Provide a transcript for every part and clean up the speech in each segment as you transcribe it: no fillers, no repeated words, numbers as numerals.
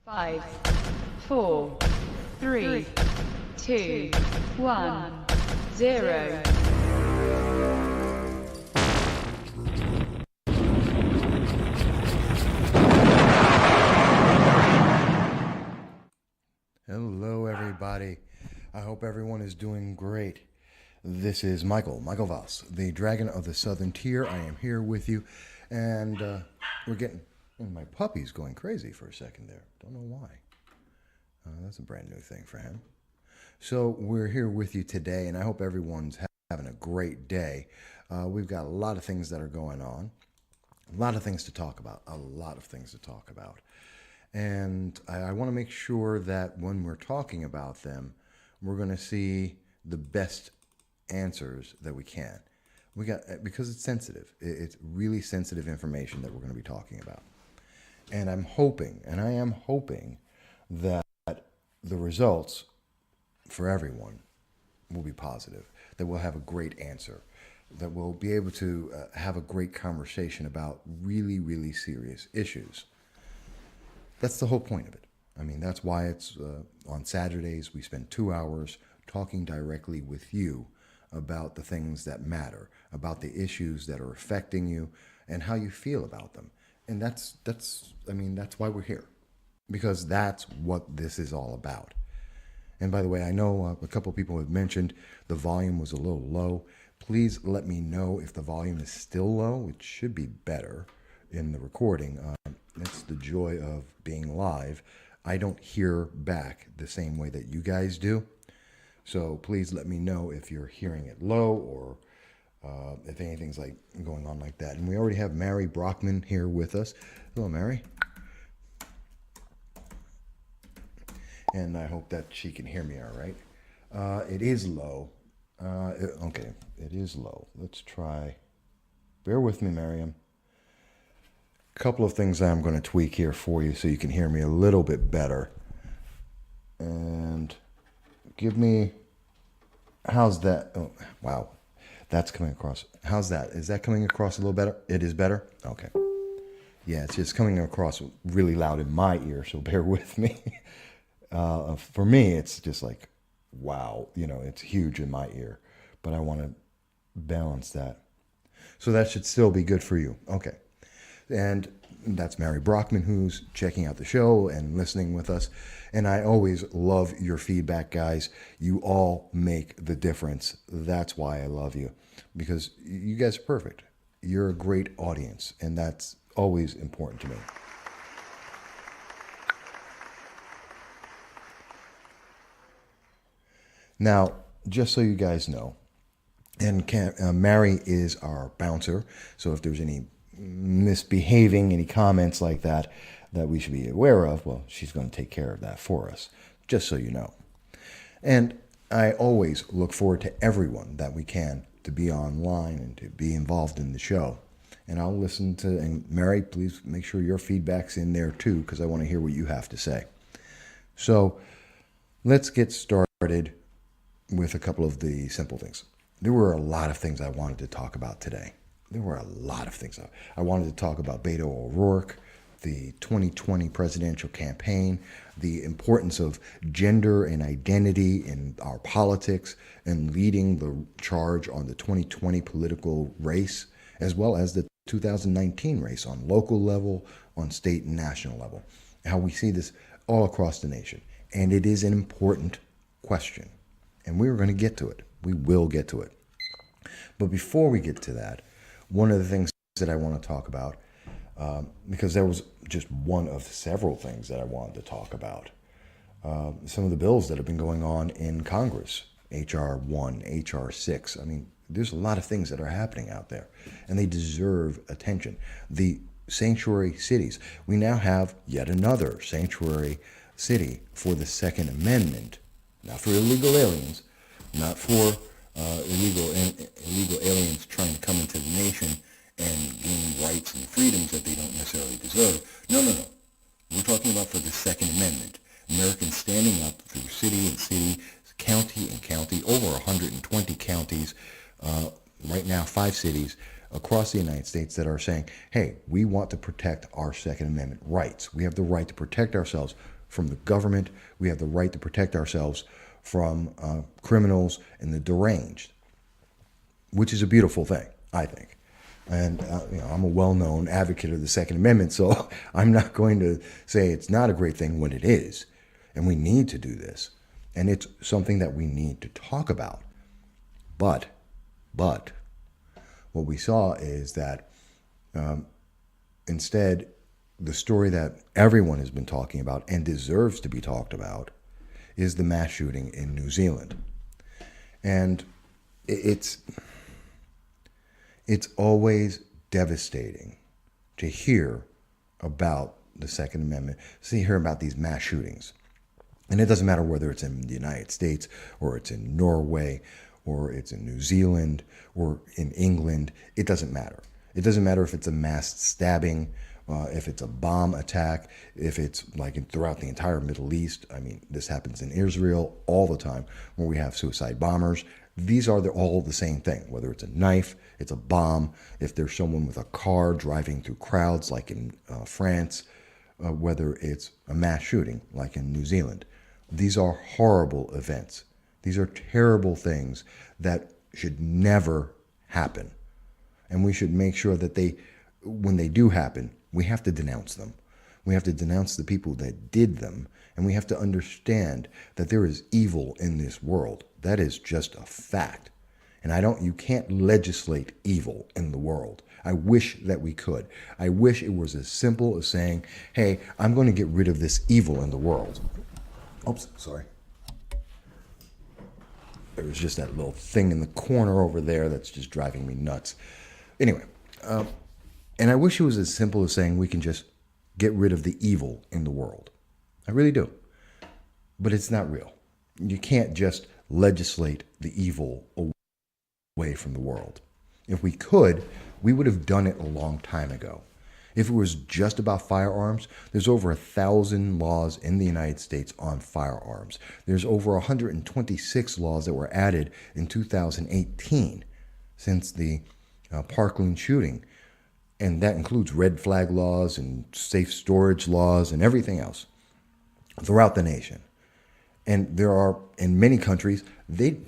5, 4, 3, 2, 1, 0. Hello, everybody. I hope everyone is doing great. This is Michael Voss, the Dragon of the Southern Tier. I am here with you, and we're getting... And my puppy's going crazy for a second there. Don't know why. That's a brand new thing for him. So we're here with you today, and I hope everyone's having a great day. We've got a lot of things that are going on. A lot of things to talk about. And I want to make sure that when we're talking about them, we're going to see the best answers that we can. Because it's sensitive. It's really sensitive information that we're going to be talking about. And I'm hoping, and I am hoping, that the results for everyone will be positive, that we'll have a great answer, that we'll be able to have a great conversation about really, really serious issues. That's the whole point of it. I mean, that's why it's on Saturdays we spend 2 hours talking directly with you about the things that matter, about the issues that are affecting you and how you feel about them. And that's why we're here, because that's what this is all about. And by the way, I know a couple of people have mentioned the volume was a little low. Please let me know if the volume is still low. It should be better in the recording. It's the joy of being live. I don't hear back the same way that you guys do. So please let me know if you're hearing it low or if anything's like going on like that. And we already have Mary Brockman here with us. Hello, Mary. And I hope that she can hear me all right. It is low. Okay, it is low. Let's try. Bear with me, Miriam. A couple of things I'm going to tweak here for you so you can hear me a little bit better. And give me... How's that? Oh, wow. That's coming across. How's that? Is that coming across a little better? It is better? Okay. Yeah, it's just coming across really loud in my ear, so bear with me. For me, it's just like, wow, it's huge in my ear. But I want to balance that. So that should still be good for you. Okay. And that's Mary Brockman, who's checking out the show and listening with us. And I always love your feedback, guys. You all make the difference. That's why I love you, because you guys are perfect. You're a great audience, and that's always important to me. Now, just so you guys know, and Mary is our bouncer, so if there's any misbehaving, any comments like that we should be aware of, well, she's going to take care of that for us, just so you know. And I always look forward to everyone that we can to be online and to be involved in the show. And I'll listen to, and Mary, please make sure your feedback's in there too, because I want to hear what you have to say. So let's get started with a couple of the simple things. There were a lot of things I wanted to talk about today. There were a lot of things. I wanted to talk about Beto O'Rourke, the 2020 presidential campaign, the importance of gender and identity in our politics, and leading the charge on the 2020 political race, as well as the 2019 race on local level, on state and national level. How we see this all across the nation. And it is an important question. And we're going to get to it. We will get to it. But before we get to that, one of the things that I want to talk about, because there was just one of several things that I wanted to talk about, some of the bills that have been going on in Congress, H.R. 1, H.R. 6. I mean, there's a lot of things that are happening out there, and they deserve attention. The sanctuary cities. We now have yet another sanctuary city for the Second Amendment, not for illegal aliens, not for illegal aliens trying to come into the nation and gain rights and freedoms that they don't necessarily deserve. No. We're talking about for the Second Amendment. Americans standing up through city and city, county and county, over 120 counties, right now 5 cities across the United States that are saying, hey, we want to protect our Second Amendment rights. We have the right to protect ourselves from the government. We have the right to protect ourselves from criminals and the deranged, which is a beautiful thing, I think. And I'm a well-known advocate of the Second Amendment, so I'm not going to say it's not a great thing when it is. And we need to do this. And it's something that we need to talk about. But what we saw is that instead, the story that everyone has been talking about and deserves to be talked about is the mass shooting in New Zealand. And it's always devastating to hear about the Second Amendment, to hear about these mass shootings. And it doesn't matter whether it's in the United States or it's in Norway or it's in New Zealand or in England. It doesn't matter. It doesn't matter if it's a mass stabbing, if it's a bomb attack, if it's like throughout the entire Middle East. I mean, this happens in Israel all the time where we have suicide bombers. These are all the same thing, whether it's a knife, it's a bomb, if there's someone with a car driving through crowds like in France, whether it's a mass shooting like in New Zealand. These are horrible events. These are terrible things that should never happen. And we should make sure that when they do happen, we have to denounce them. We have to denounce the people that did them. And we have to understand that there is evil in this world. That is just a fact. And you can't legislate evil in the world. I wish that we could. I wish it was as simple as saying, hey, I'm going to get rid of this evil in the world. Oops, sorry. There was just that little thing in the corner over there that's just driving me nuts. Anyway, and I wish it was as simple as saying we can just get rid of the evil in the world. I really do. But it's not real. You can't just legislate the evil away from the world. If we could, we would have done it a long time ago. If it was just about firearms, there's over 1,000 laws in the United States on firearms. There's over 126 laws that were added in 2018 since the Parkland shooting. And that includes red flag laws and safe storage laws and everything else throughout the nation. And there are, in many countries,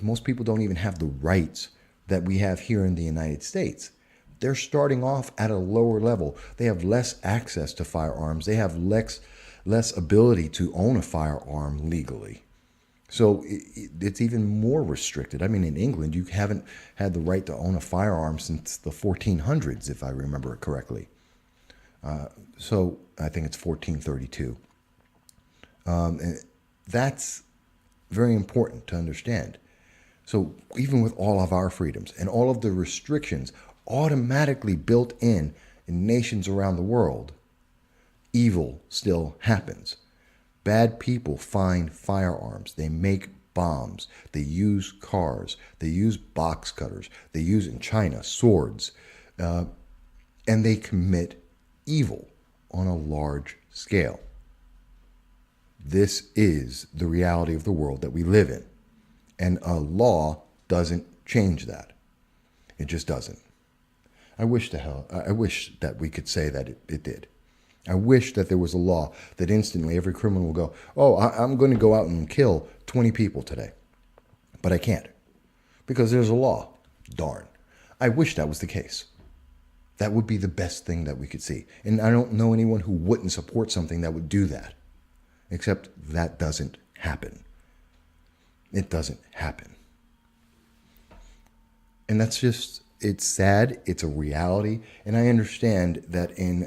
most people don't even have the rights that we have here in the United States. They're starting off at a lower level. They have less access to firearms. They have less ability to own a firearm legally. So it's even more restricted. I mean, in England, you haven't had the right to own a firearm since the 1400s, if I remember it correctly. So I think it's 1432. And that's very important to understand. So even with all of our freedoms and all of the restrictions automatically built in nations around the world, evil still happens. Bad people find firearms. They make bombs. They use cars. They use box cutters. They use, in China, swords. And they commit evil on a large scale. This is the reality of the world that we live in. And a law doesn't change that. It just doesn't. I wish that we could say that it did. I wish that there was a law that instantly every criminal will go, oh, I'm going to go out and kill 20 people today. But I can't. Because there's a law. Darn. I wish that was the case. That would be the best thing that we could see. And I don't know anyone who wouldn't support something that would do that. Except that doesn't happen. It doesn't happen. And that's just, it's sad. It's a reality. And I understand that in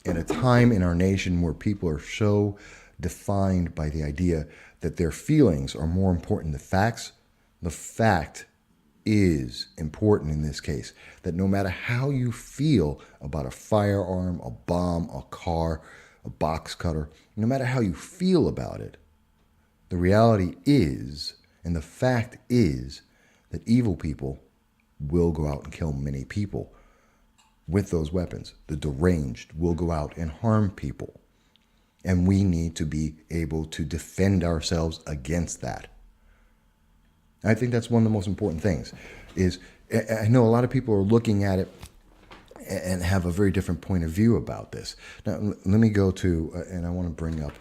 a time in our nation where people are so defined by the idea that their feelings are more important than facts, the fact is important in this case. That no matter how you feel about a firearm, a bomb, a car, a box cutter, no matter how you feel about it, the reality is, and the fact is, that evil people will go out and kill many people with those weapons. The deranged will go out and harm people. And we need to be able to defend ourselves against that. I think that's one of the most important things. I know a lot of people are looking at it and have a very different point of view about this. Now, let me go to, and I want to bring up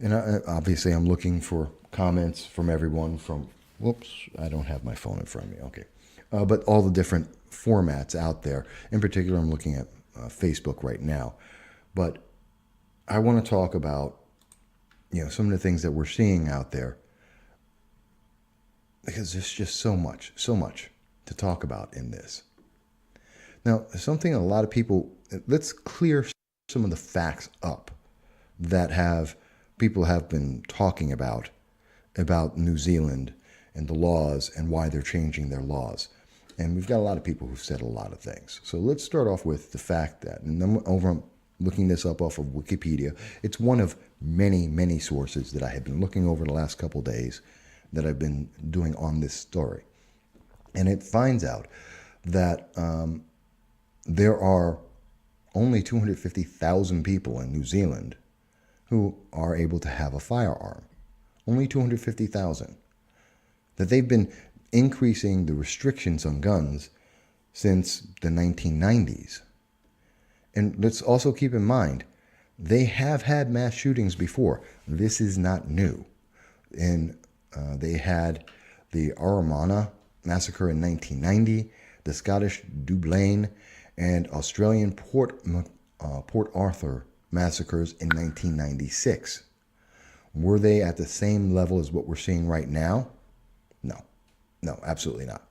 And obviously, I'm looking for comments from everyone from, whoops, I don't have my phone in front of me. Okay. But all the different formats out there. In particular, I'm looking at Facebook right now. But I want to talk about, some of the things that we're seeing out there, because there's just so much to talk about in this. Now, something a lot of people, let's clear some of the facts up that people have been talking about New Zealand and the laws and why they're changing their laws. And we've got a lot of people who've said a lot of things. So let's start off with the fact that, and I'm looking this up off of Wikipedia. It's one of many, many sources that I have been looking over the last couple days that I've been doing on this story. And it finds out that there are only 250,000 people in New Zealand who are able to have a firearm. Only 250,000. That they've been increasing the restrictions on guns since the 1990s. And let's also keep in mind, they have had mass shootings before. This is not new. And they had the Armagh massacre in 1990, the Scottish Dublin, and Australian Port Arthur massacres in 1996. Were they at the same level as what we're seeing right now? No, absolutely not.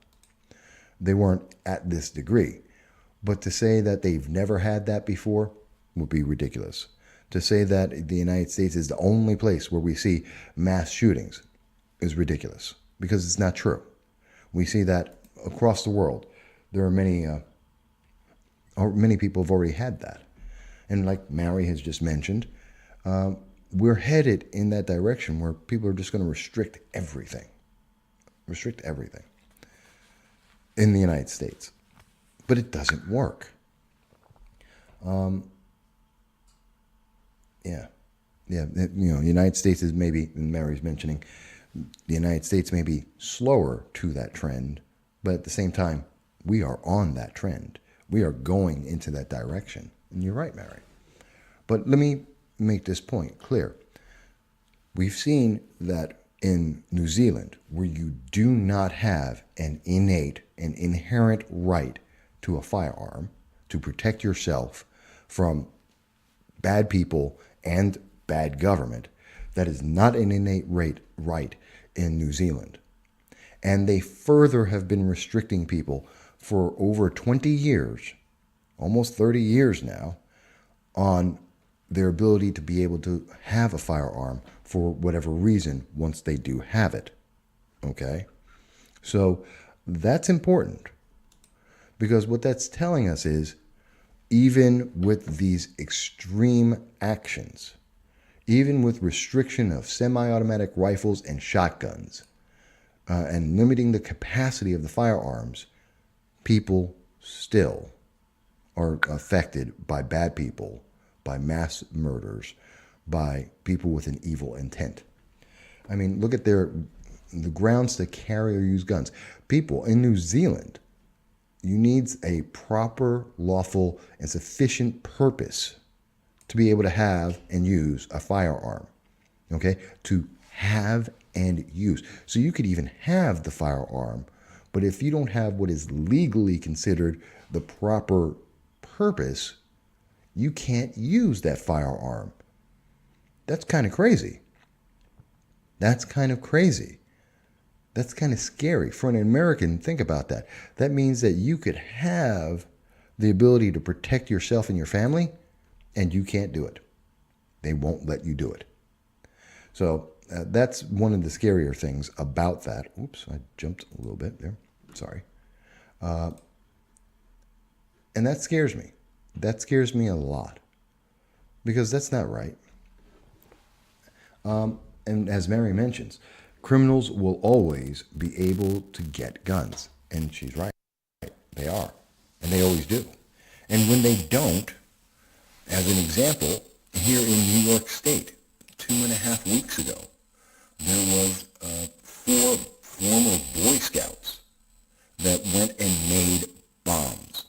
They weren't at this degree. But to say that they've never had that before would be ridiculous. To say that the United States is the only place where we see mass shootings is ridiculous, because it's not true. We see that across the world. There are many people have already had that. And like Mary has just mentioned, we're headed in that direction where people are just going to restrict everything in the United States. But it doesn't work. The United States is maybe, and Mary's mentioning, the United States may be slower to that trend, but at the same time, we are on that trend. We are going into that direction. And you're right, Mary. But let me make this point clear. We've seen that in New Zealand, where you do not have an inherent right to a firearm to protect yourself from bad people and bad government, that is not an innate right in New Zealand. And they further have been restricting people for over 20 years, almost 30 years now, on their ability to be able to have a firearm for whatever reason once they do have it. Okay? So that's important, because what that's telling us is, even with these extreme actions, even with restriction of semi-automatic rifles and shotguns, and limiting the capacity of the firearms, people still are affected by bad people, by mass murders, by people with an evil intent. I mean, look at the grounds to carry or use guns. People in New Zealand, you need a proper, lawful, and sufficient purpose to be able to have and use a firearm. Okay? To have and use. So you could even have the firearm, but if you don't have what is legally considered the proper purpose, you can't use that firearm. That's kind of crazy. That's kind of crazy. That's kind of scary. For an American, think about that. That means that you could have the ability to protect yourself and your family, and you can't do it. They won't let you do it. So that's one of the scarier things about that. Oops, I jumped a little bit there. Sorry. And that scares me. That scares me a lot, because that's not right. And as Mary mentions, criminals will always be able to get guns. And she's right. They are. And they always do. And when they don't, as an example, here in New York State, 2.5 weeks ago, there was 4 former Boy Scouts that went and made bombs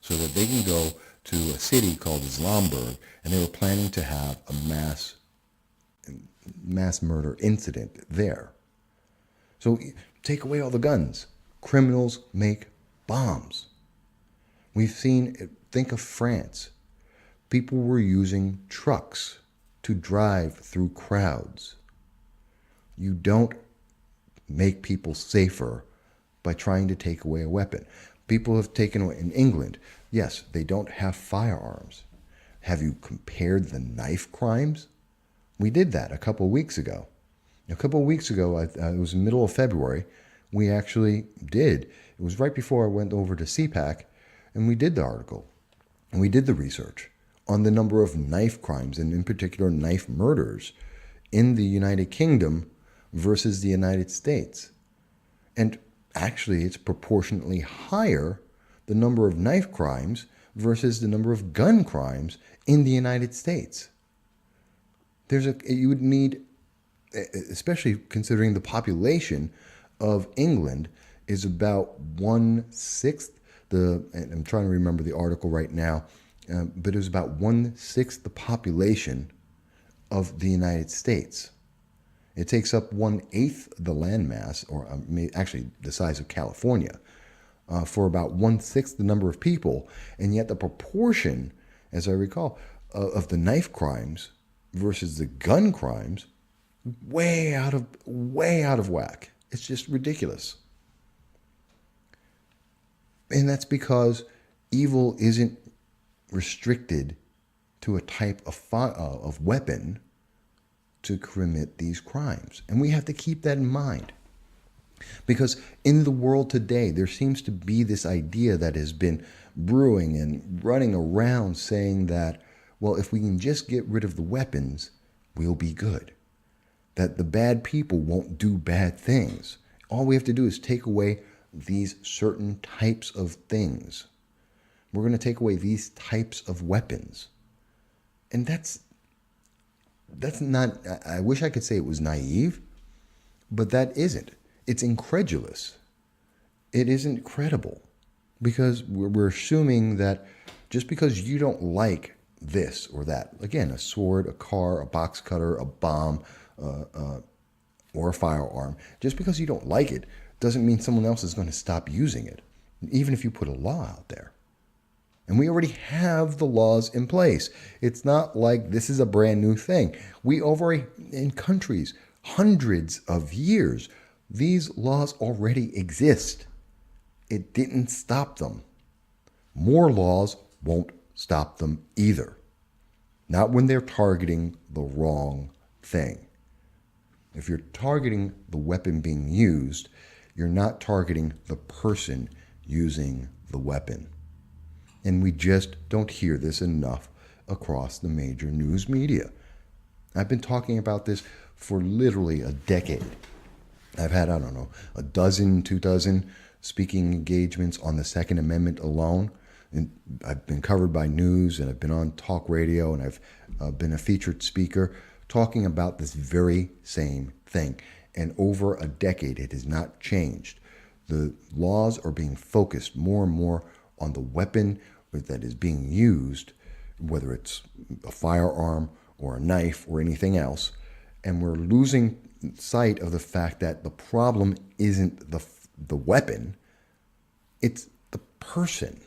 so that they can go to a city called Islamberg, and they were planning to have a mass mass murder incident there. So take away all the guns. Criminals make bombs. We've seen, think of France. People were using trucks to drive through crowds. You don't make people safer by trying to take away a weapon. People have taken away, in England, yes, they don't have firearms. Have you compared the knife crimes? We did that a couple of weeks ago. A couple of weeks ago, it was the middle of February, we actually did. It was right before I went over to CPAC, and we did the article. And we did the research on the number of knife crimes, and in particular knife murders, in the United Kingdom versus the United States. And actually, it's proportionately higher, the number of knife crimes versus the number of gun crimes in the United States. You would need, especially considering the population of England is about 1/6. And I'm trying to remember the article right now, but it was about 1/6 the population of the United States. It takes up 1/8 the landmass, or actually the size of California, for about 1/6 the number of people, and yet the proportion, as I recall, of the knife crimes versus the gun crimes, way out of whack. It's just ridiculous. And that's because evil isn't restricted to a type of weapon to commit these crimes. And we have to keep that in mind. Because in the world today, there seems to be this idea that has been brewing and running around saying that, well, if we can just get rid of the weapons, we'll be good. That the bad people won't do bad things. All we have to do is take away these certain types of things. We're going to take away these types of weapons. And that's not, I wish I could say it was naive, but that isn't. It's incredulous. It isn't credible, because we're assuming that just because you don't like this or that, again, a sword, a car, a box cutter, a bomb, or a firearm, just because you don't like it doesn't mean someone else is going to stop using it, even if you put a law out there. And we already have the laws in place. It's not like this is a brand new thing. We already, in countries, hundreds of years, these laws already exist. It didn't stop them. More laws won't stop them either. Not when they're targeting the wrong thing. If you're targeting the weapon being used, you're not targeting the person using the weapon. And we just don't hear this enough across the major news media. I've been talking about this for literally a decade. I've had, a dozen, 2 dozen speaking engagements on the Second Amendment alone. And I've been covered by news, and I've been on talk radio, and I've been a featured speaker talking about this very same thing. And over a decade, it has not changed. The laws are being focused more and more on the weapon that is being used, whether it's a firearm or a knife or anything else. And we're losing sight of the fact that the problem isn't the weapon, it's the person.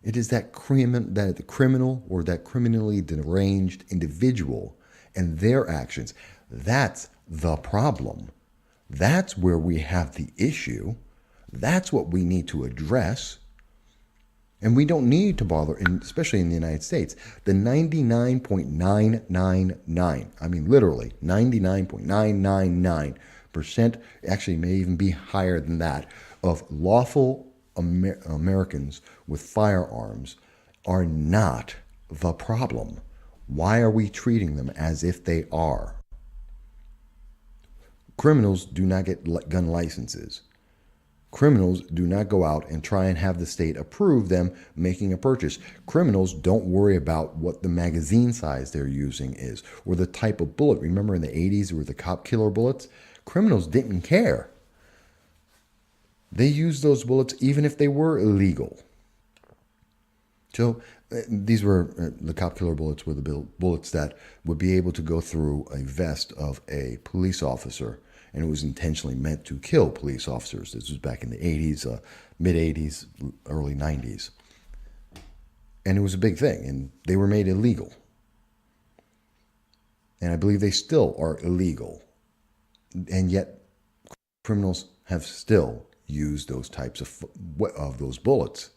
It is the criminal or that criminally deranged individual and their actions. That's the problem. That's where we have the issue. That's what we need to address. And we don't need to bother, especially in the United States, the 99.999, literally 99.999%, actually may even be higher than that, of lawful Americans with firearms are not the problem. Why are we treating them as if they are? Criminals do not get gun licenses. Criminals do not go out and try and have the state approve them making a purchase. Criminals don't worry about what the magazine size they're using is or the type of bullet. Remember in the 80s there were the cop killer bullets? Criminals didn't care. They used those bullets even if they were illegal. So these were the cop killer bullets were the bullets that would be able to go through a vest of a police officer, and it was intentionally meant to kill police officers. This was back in the 80s, mid 80s, early 90s. And it was a big thing, and they were made illegal. And I believe they still are illegal. And yet criminals have still used those types of those bullets.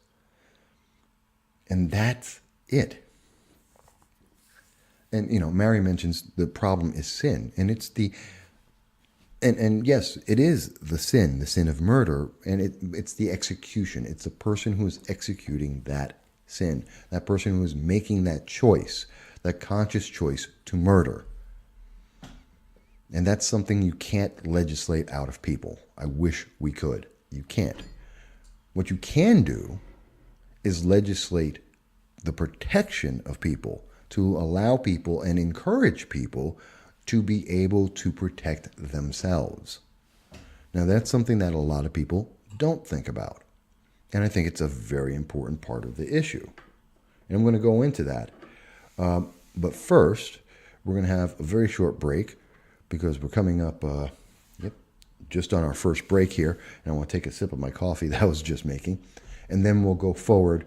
And that's it. And, Mary mentions the problem is sin. And it's and yes, it is the sin of murder. And it's the execution. It's the person who is executing that sin. That person who is making that choice, that conscious choice to murder. And that's something you can't legislate out of people. I wish we could. You can't. What you can do is legislate the protection of people, to allow people and encourage people to be able to protect themselves. Now, that's something that a lot of people don't think about. And I think it's a very important part of the issue. And I'm going to go into that. But first, we're going to have a very short break because we're coming up just on our first break here. And I want to take a sip of my coffee that I was just making. And then we'll go forward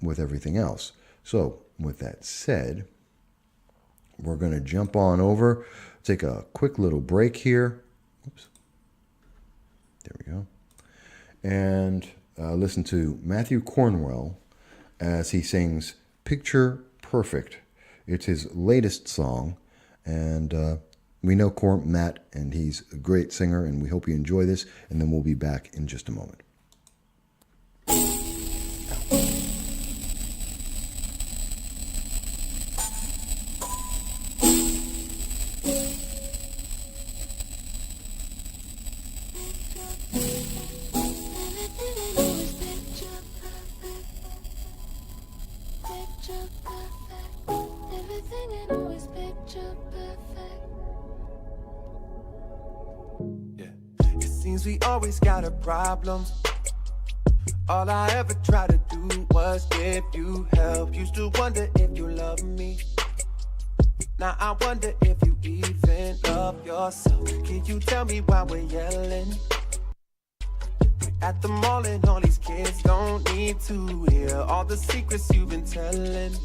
with everything else. So with that said, we're going to jump on over, take a quick little break here. Oops. There we go. And listen to Matthew Cornwell as he sings Picture Perfect. It's his latest song. And we know Matt, and he's a great singer, and we hope you enjoy this. And then we'll be back in just a moment. We always got a problem. All I ever tried to do was give you help. Used to wonder if you love me. Now I wonder if you even love yourself. Can you tell me why we're yelling? We're at the mall and all these kids don't need to hear all the secrets you've been telling.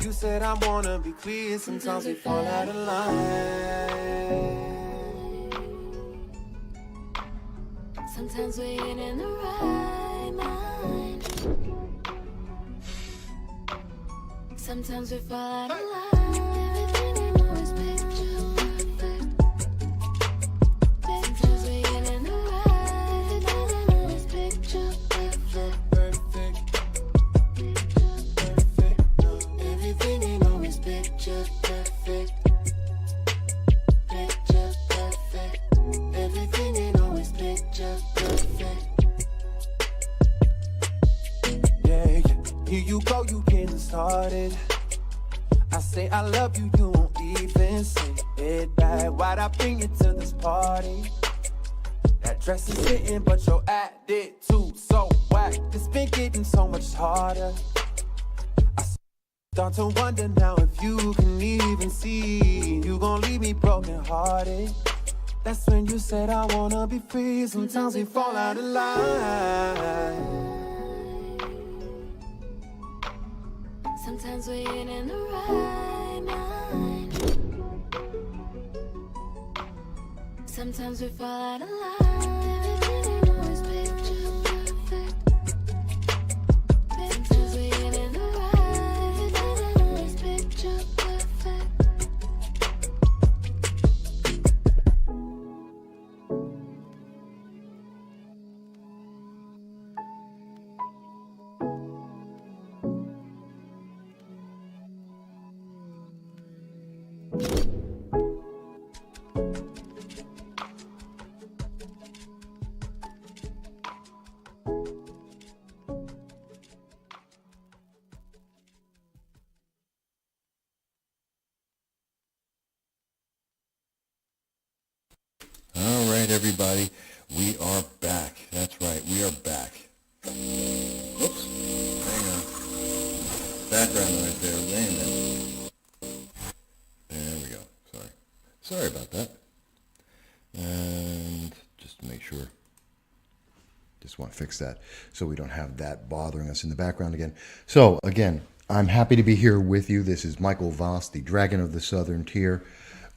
You said I wanna be clear, sometimes we fall out of line. Sometimes we ain't in the right mind. Sometimes we fall out of line. Everything ain't always picture perfect. Sometimes we ain't in the right. Everything ain't always picture perfect. Everything ain't always picture perfect. Picture perfect. Everything ain't always picture perfect. Yeah, here you go, you getting started. I say I love you, you won't even say it back. Why'd I bring you to this party? That dress is hitting, but your attitude so whack. It's been getting so much harder. I start to wonder now if you can even see. You gon' leave me broken hearted. That's when you said I wanna be free. Sometimes we fall out of line. Sometimes we ain't in the right mind. Sometimes we fall out of line. Everything ain't always picture perfect. Sometimes we ain't in the right. Everything ain't always picture perfect. All right, everybody, we are back. That's right, we are back. Oops, hang background noise there. Wait a minute. There we go. Sorry about that. And just to make sure. Just want to fix that so we don't have that bothering us in the background again. So, again, I'm happy to be here with you. This is Michael Voss, the Dragon of the Southern Tier,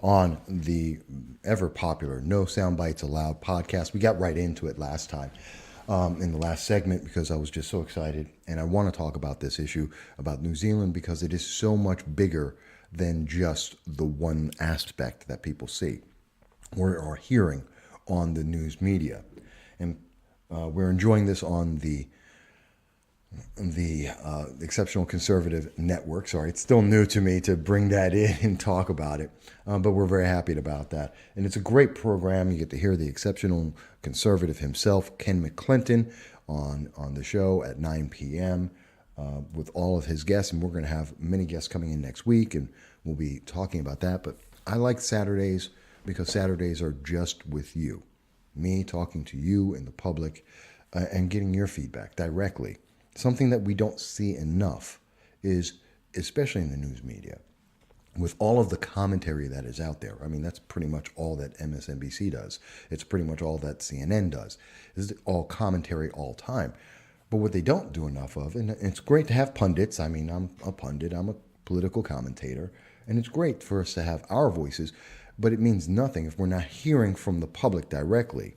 on the ever-popular No Soundbites Allowed podcast. We got right into it last time in the last segment because I was just so excited. And I want to talk about this issue about New Zealand because it is so much bigger than just the one aspect that people see or are hearing on the news media. And we're enjoying this on the Exceptional Conservative Network. Sorry, it's still new to me to bring that in and talk about it, but we're very happy about that. And it's a great program. You get to hear the Exceptional Conservative himself, Ken McClinton, on the show at 9 p.m. With all of his guests, and we're going to have many guests coming in next week, and we'll be talking about that. But I like Saturdays because Saturdays are just with you. Me talking to you and the public and getting your feedback directly. Something that we don't see enough is, especially in the news media, with all of the commentary that is out there. I mean, that's pretty much all that MSNBC does. It's pretty much all that CNN does. It's all commentary all time. But what they don't do enough of, and it's great to have pundits. I mean, I'm a pundit. I'm a political commentator. And it's great for us to have our voices. But it means nothing if we're not hearing from the public directly.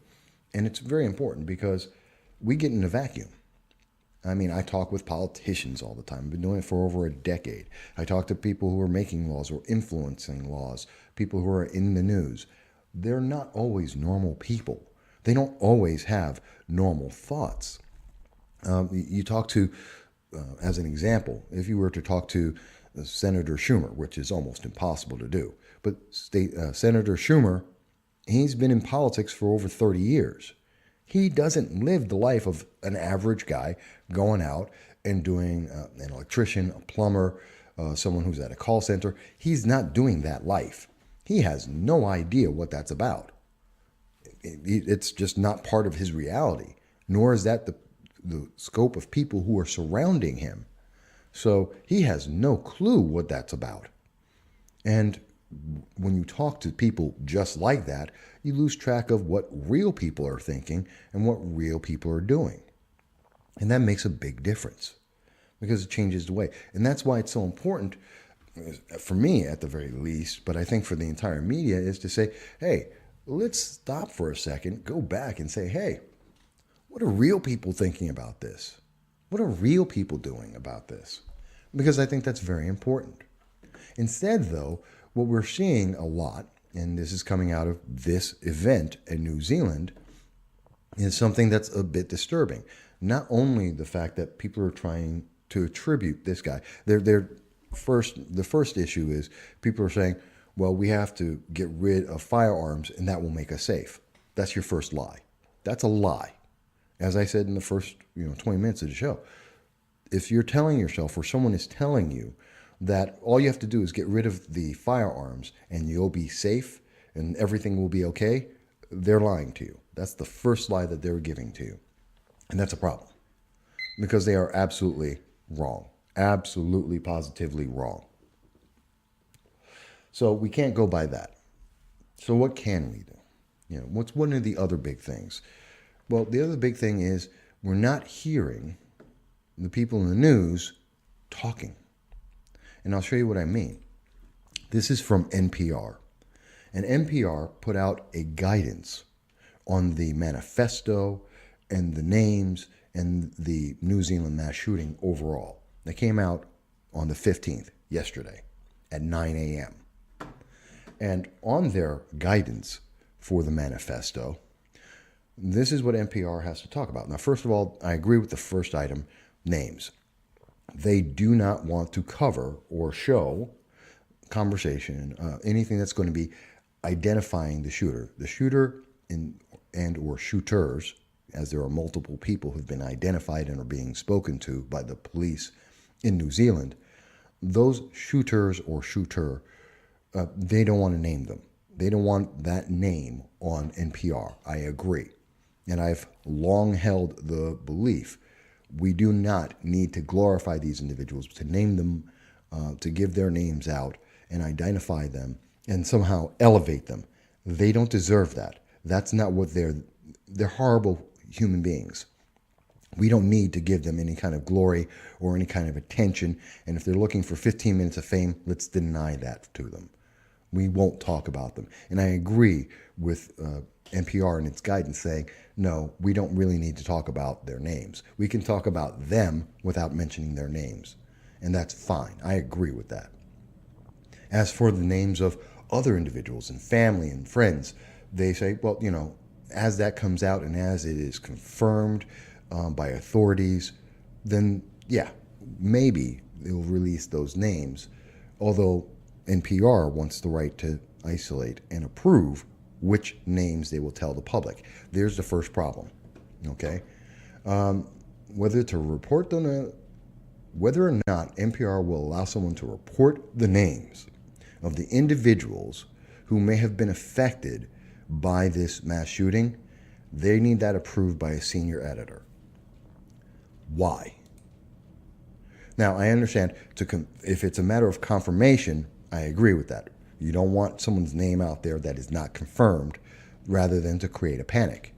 And it's very important because we get in a vacuum. I mean, I talk with politicians all the time. I've been doing it for over a decade. I talk to people who are making laws or influencing laws, people who are in the news. They're not always normal people. They don't always have normal thoughts. You talk to, as an example, if you were to talk to Senator Schumer, which is almost impossible to do, but Senator Schumer, he's been in politics for over 30 years. He doesn't live the life of an average guy going out and doing an electrician, a plumber, someone who's at a call center. He's not doing that life. He has no idea what that's about. It's just not part of his reality, nor is that the scope of people who are surrounding him. So he has no clue what that's about. And when you talk to people just like that, you lose track of what real people are thinking and what real people are doing. And that makes a big difference because it changes the way. And that's why it's so important, for me at the very least, but I think for the entire media, is to say, hey, let's stop for a second, go back and say, hey, what are real people thinking about this? What are real people doing about this? Because I think that's very important. Instead, though, what we're seeing a lot, and this is coming out of this event in New Zealand, is something that's a bit disturbing. Not only the fact that people are trying to attribute this guy. The first issue is people are saying, well, we have to get rid of firearms and that will make us safe. That's your first lie. That's a lie. As I said in the first 20 minutes of the show, if you're telling yourself or someone is telling you that all you have to do is get rid of the firearms and you'll be safe and everything will be okay, they're lying to you. That's the first lie that they're giving to you. And that's a problem because they are absolutely wrong. Absolutely, positively wrong. So we can't go by that. So what can we do? What's one of the other big things? Well, the other big thing is we're not hearing the people in the news talking. And I'll show you what I mean. This is from NPR. And NPR put out a guidance on the manifesto and the names and the New Zealand mass shooting overall. They came out on the 15th, yesterday, at 9 a.m. And on their guidance for the manifesto, this is what NPR has to talk about. Now, first of all, I agree with the first item, names. They do not want to cover or show conversation, anything that's going to be identifying the shooter and or shooters, as there are multiple people who've been identified and are being spoken to by the police in New Zealand. Those shooters or shooter, they don't want to name them. They don't want that name on NPR. I agree. And I've long held the belief We do not need to glorify these individuals, to name them, to give their names out and identify them and somehow elevate them. They don't deserve that. That's not what they're horrible human beings. We don't need to give them any kind of glory or any kind of attention. And if they're looking for 15 minutes of fame, let's deny that to them. We won't talk about them. And I agree with NPR and its guidance saying, no, we don't really need to talk about their names. We can talk about them without mentioning their names. And that's fine. I agree with that. As for the names of other individuals and family and friends, they say, well, as that comes out and as it is confirmed by authorities, then yeah, maybe they'll release those names. Although NPR wants the right to isolate and approve which names they will tell the public. There's the first problem. Okay, whether or not NPR will allow someone to report the names of the individuals who may have been affected by this mass shooting, they need that approved by a senior editor. Why? Now, I understand if it's a matter of confirmation, I agree with that. You don't want someone's name out there that is not confirmed rather than to create a panic.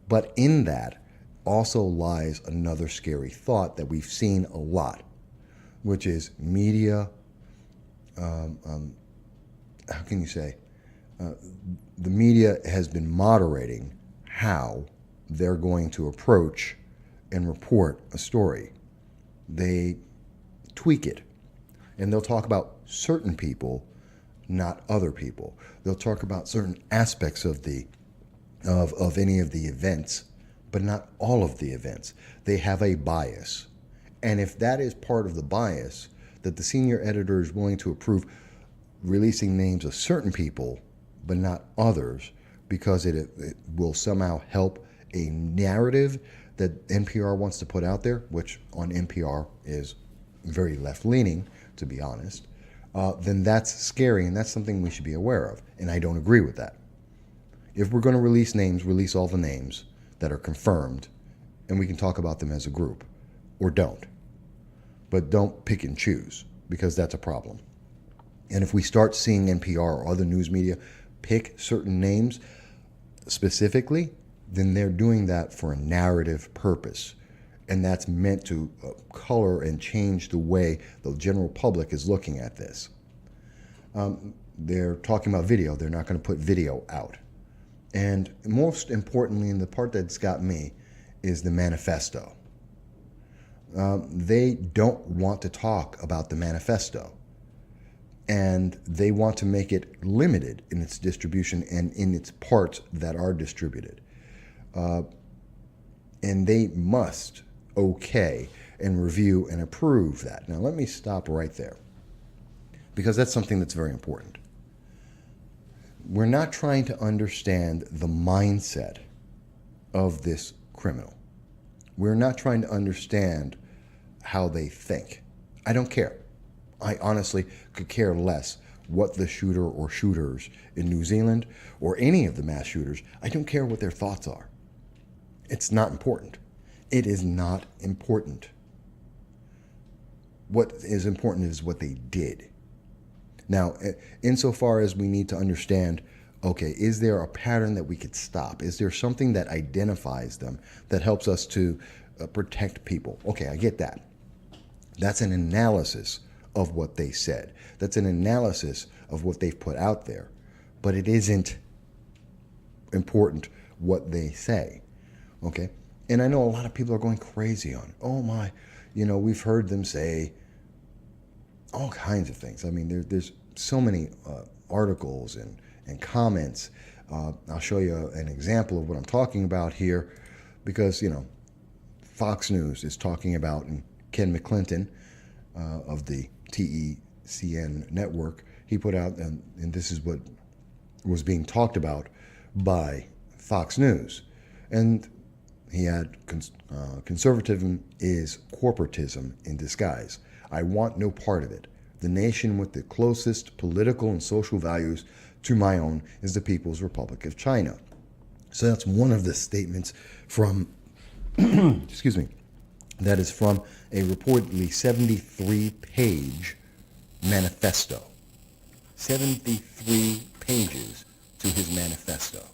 But in that also lies another scary thought that we've seen a lot, which is media, how can you say, the media has been moderating how they're going to approach and report a story. They tweak it, and they'll talk about certain people, not other people. They'll talk about certain aspects of any of the events, but not all of the events. They have a bias. And if that is part of the bias, that the senior editor is willing to approve releasing names of certain people, but not others, because it will somehow help a narrative that NPR wants to put out there, which on NPR is very left-leaning, to be honest, then that's scary, and that's something we should be aware of. And I don't agree with that. If we're going to release names, release all the names that are confirmed, and we can talk about them as a group, or don't. But don't pick and choose, because that's a problem. And if we start seeing NPR or other news media pick certain names specifically, then they're doing that for a narrative purpose. And that's meant to color and change the way the general public is looking at this. They're talking about video. They're not going to put video out. And most importantly, and the part that's got me, is the manifesto. They don't want to talk about the manifesto. And they want to make it limited in its distribution and in its parts that are distributed. And they must okay and review and approve that. Now, let me stop right there, because that's something that's very important. We're not trying to understand the mindset of this criminal. We're not trying to understand how they think. I don't care. I honestly could care less what the shooter or shooters in New Zealand or any of the mass shooters, I don't care what their thoughts are. It's not important. It is not important. What is important is what they did. Now, insofar as we need to understand, okay, is there a pattern that we could stop? Is there something that identifies them that helps us to protect people? Okay, I get that. That's an analysis of what they said. That's an analysis of what they've put out there. But it isn't important what they say. Okay? And I know a lot of people are going crazy on, oh my, we've heard them say all kinds of things. I mean, there's so many articles and comments. I'll show you an example of what I'm talking about here, because, Fox News is talking about, and Ken McClinton of the TECN network, he put out, and this is what was being talked about by Fox News. And he had conservatism is corporatism in disguise. I want no part of it. The nation with the closest political and social values to my own is the People's Republic of China. So that's one of the statements from, excuse me, that is from a reportedly 73-page manifesto. 73 pages to his manifesto.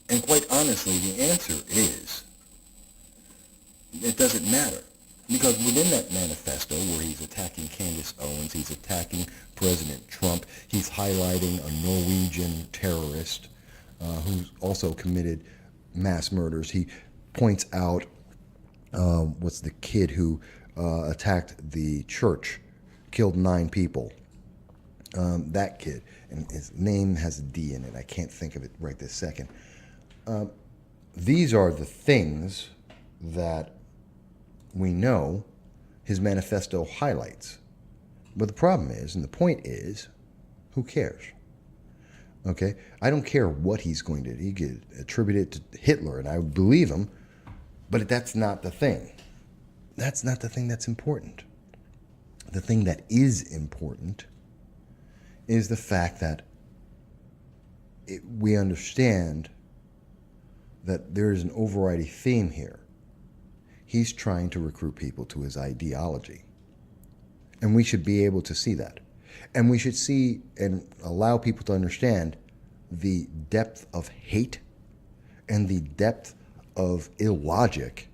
And quite honestly, the answer is, it doesn't matter. Because within that manifesto, where he's attacking Candace Owens, he's attacking President Trump, he's highlighting a Norwegian terrorist who's also committed mass murders. He points out, what's the kid who attacked the church, killed 9 people. That kid, and his name has a D in it. I can't think of it right this second. These are the things that we know his manifesto highlights. But the problem is, and the point is, who cares? Okay? I don't care what he's going to do. He could attribute it to Hitler, and I would believe him, but that's not the thing. That's not the thing that's important. The thing that is important is the fact that we understand that there is an overriding theme here. He's trying to recruit people to his ideology. And we should be able to see that. And we should see and allow people to understand the depth of hate and the depth of illogic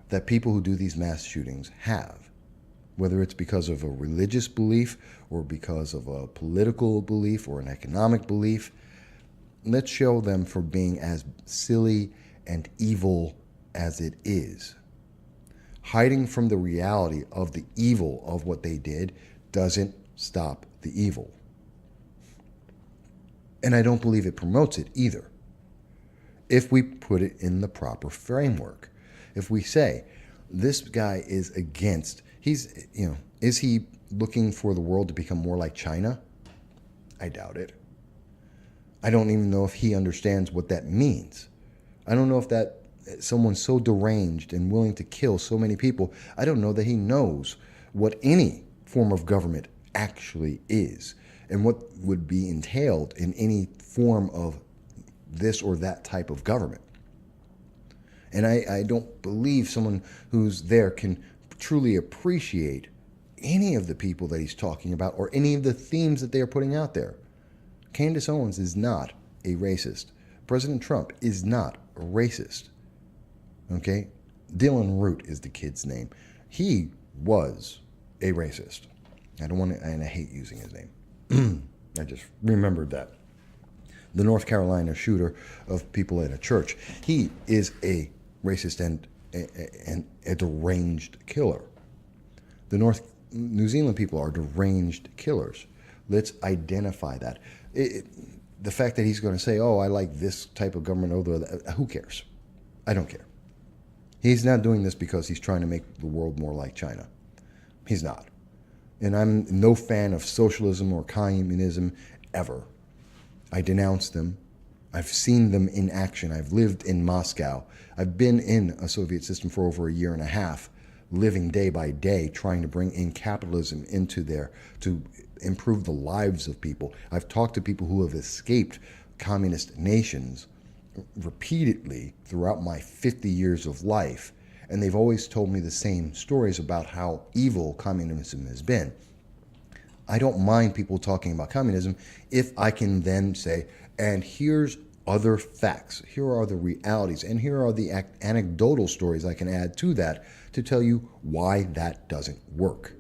that people who do these mass shootings have. Whether it's because of a religious belief or because of a political belief or an economic belief, let's show them for being as silly and evil as it is. Hiding from the reality of the evil of what they did doesn't stop the evil. And I don't believe it promotes it either. If we put it in the proper framework. If we say, this guy is against, is he looking for the world to become more like China? I doubt it. I don't even know if he understands what that means. I don't know if that someone so deranged and willing to kill so many people, I don't know that he knows what any form of government actually is and what would be entailed in any form of this or that type of government. And I don't believe someone who's there can truly appreciate any of the people that he's talking about or any of the themes that they are putting out there. Candace Owens is not a racist. President Trump is not a racist. Okay? Dylan Root is the kid's name. He was a racist. I don't want to, and I hate using his name. I just remembered that. The North Carolina shooter of people at a church, he is a racist and a deranged killer. The New Zealand people are deranged killers. Let's identify that. The fact that he's going to say, oh, I like this type of government over that, who cares? I don't care. He's not doing this because he's trying to make the world more like China. He's not. And I'm no fan of socialism or communism ever. I denounce them. I've seen them in action. I've lived in Moscow. I've been in a Soviet system for over a year and a half, living day by day, trying to bring in capitalism into there to improve the lives of people. I've talked to people who have escaped communist nations repeatedly throughout my 50 years of life, and they've always told me the same stories about how evil communism has been. I don't mind people talking about communism if I can then say, and here's other facts, here are the realities, and here are the anecdotal stories I can add to that to tell you why that doesn't work.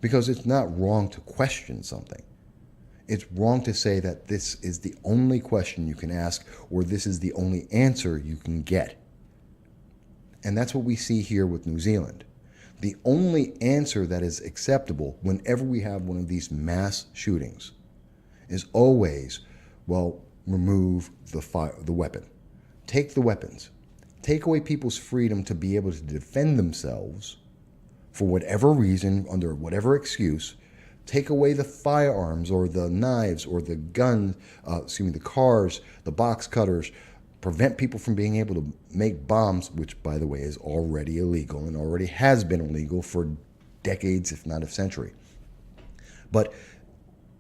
Because it's not wrong to question something. It's wrong to say that this is the only question you can ask or this is the only answer you can get. And that's what we see here with New Zealand. The only answer that is acceptable whenever we have one of these mass shootings is always, well, remove the weapon. Take the weapons. Take away people's freedom to be able to defend themselves for whatever reason, under whatever excuse. Take away the firearms or the knives or the guns, the cars, the box cutters. Prevent people from being able to make bombs, which, by the way, is already illegal and already has been illegal for decades, if not a century. But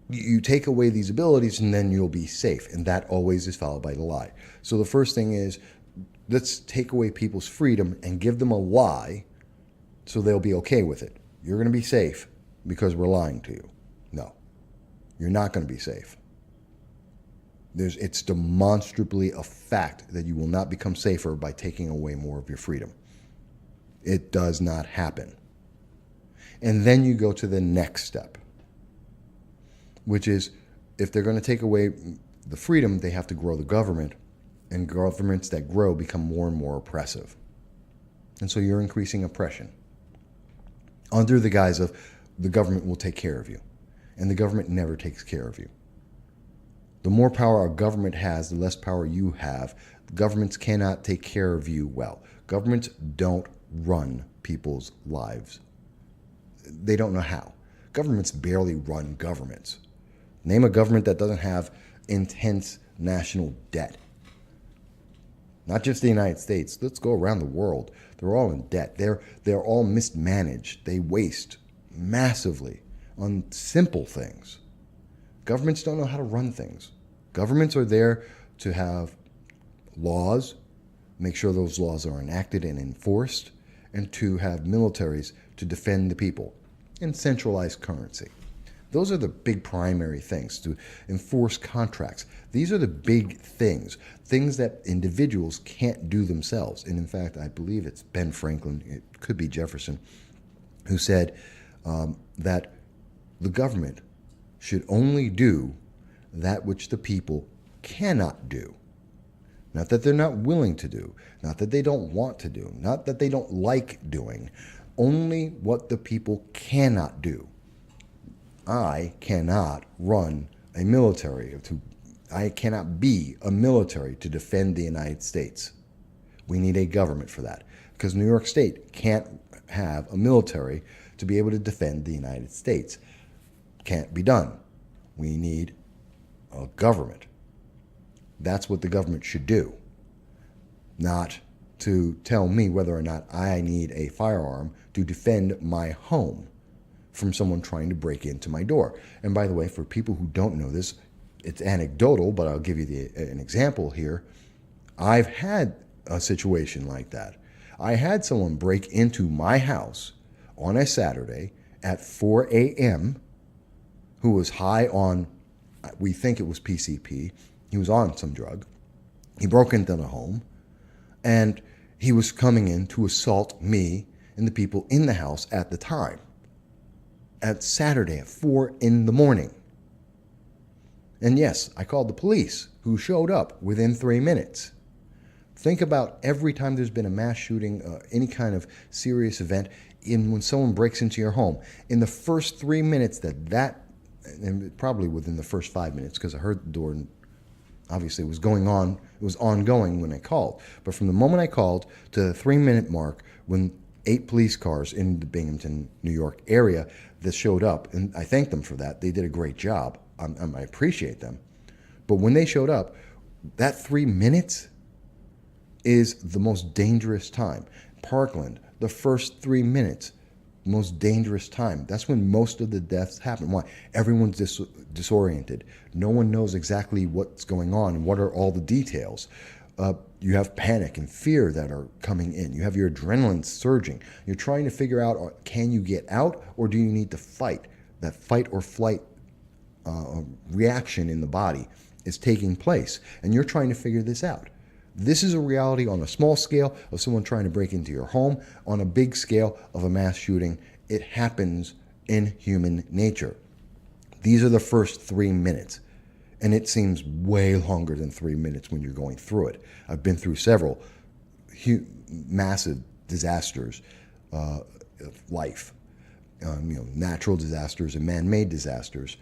you take away these abilities and then you'll be safe. And that always is followed by the lie. So the first thing is let's take away people's freedom and give them a lie so they'll be okay with it. You're going to be safe because we're lying to you. No, you're not going to be safe. It's demonstrably a fact that you will not become safer by taking away more of your freedom. It does not happen. And then you go to the next step, which is if they're going to take away the freedom, they have to grow the government, and governments that grow become more and more oppressive. And so you're increasing oppression under the guise of the government will take care of you. And the government never takes care of you. The more power a government has, the less power you have. Governments cannot take care of you well. Governments don't run people's lives. They don't know how. Governments barely run governments. Name a government that doesn't have intense national debt. Not just the United States. Let's go around the world. They're all in debt. They're all mismanaged. They waste massively on simple things. Governments don't know how to run things. Governments are there to have laws, make sure those laws are enacted and enforced, and to have militaries to defend the people, and centralized currency. Those are the big primary things, to enforce contracts. These are the big things that individuals can't do themselves. And in fact, I believe it's Ben Franklin, it could be Jefferson, who said that the government should only do that which the people cannot do. Not that they're not willing to do, not that they don't want to do, not that they don't like doing, only what the people cannot do. I cannot run a military, I cannot be a military to defend the United States. We need a government for that, because New York State can't have a military to be able to defend the United States. Can't be done. We need a government. That's what the government should do. Not to tell me whether or not I need a firearm to defend my home from someone trying to break into my door. And by the way, for people who don't know this, it's anecdotal, but I'll give you an example here. I've had a situation like that. I had someone break into my house on a Saturday at 4 a.m. who was high on, we think it was PCP. He was on some drug. He broke into the home, and he was coming in to assault me and the people in the house at the time. At Saturday at 4 in the morning. And yes, I called the police, who showed up within 3 minutes. Think about every time there's been a mass shooting, any kind of serious event, when someone breaks into your home. In the first 3 minutes and probably within the first 5 minutes, because I heard the door, and obviously it was going on, it was ongoing when I called. But from the moment I called to the 3-minute mark, when 8 police cars in the Binghamton, New York area that showed up, and I thank them for that. They did a great job. I appreciate them. But when they showed up, that 3 minutes is the most dangerous time. Parkland, the first 3 minutes, most dangerous time. That's when most of the deaths happen. Why? Everyone's disoriented. No one knows exactly what's going on and what are all the details. You have panic and fear that are coming in. You have your adrenaline surging. You're trying to figure out, can you get out, or do you need to fight? That fight or flight reaction in the body is taking place, and you're trying to figure this out. This is a reality on a small scale of someone trying to break into your home. On a big scale of a mass shooting, it happens in human nature. These are the first 3 minutes. And it seems way longer than 3 minutes when you're going through it. I've been through several massive disasters of life, natural disasters and man-made disasters.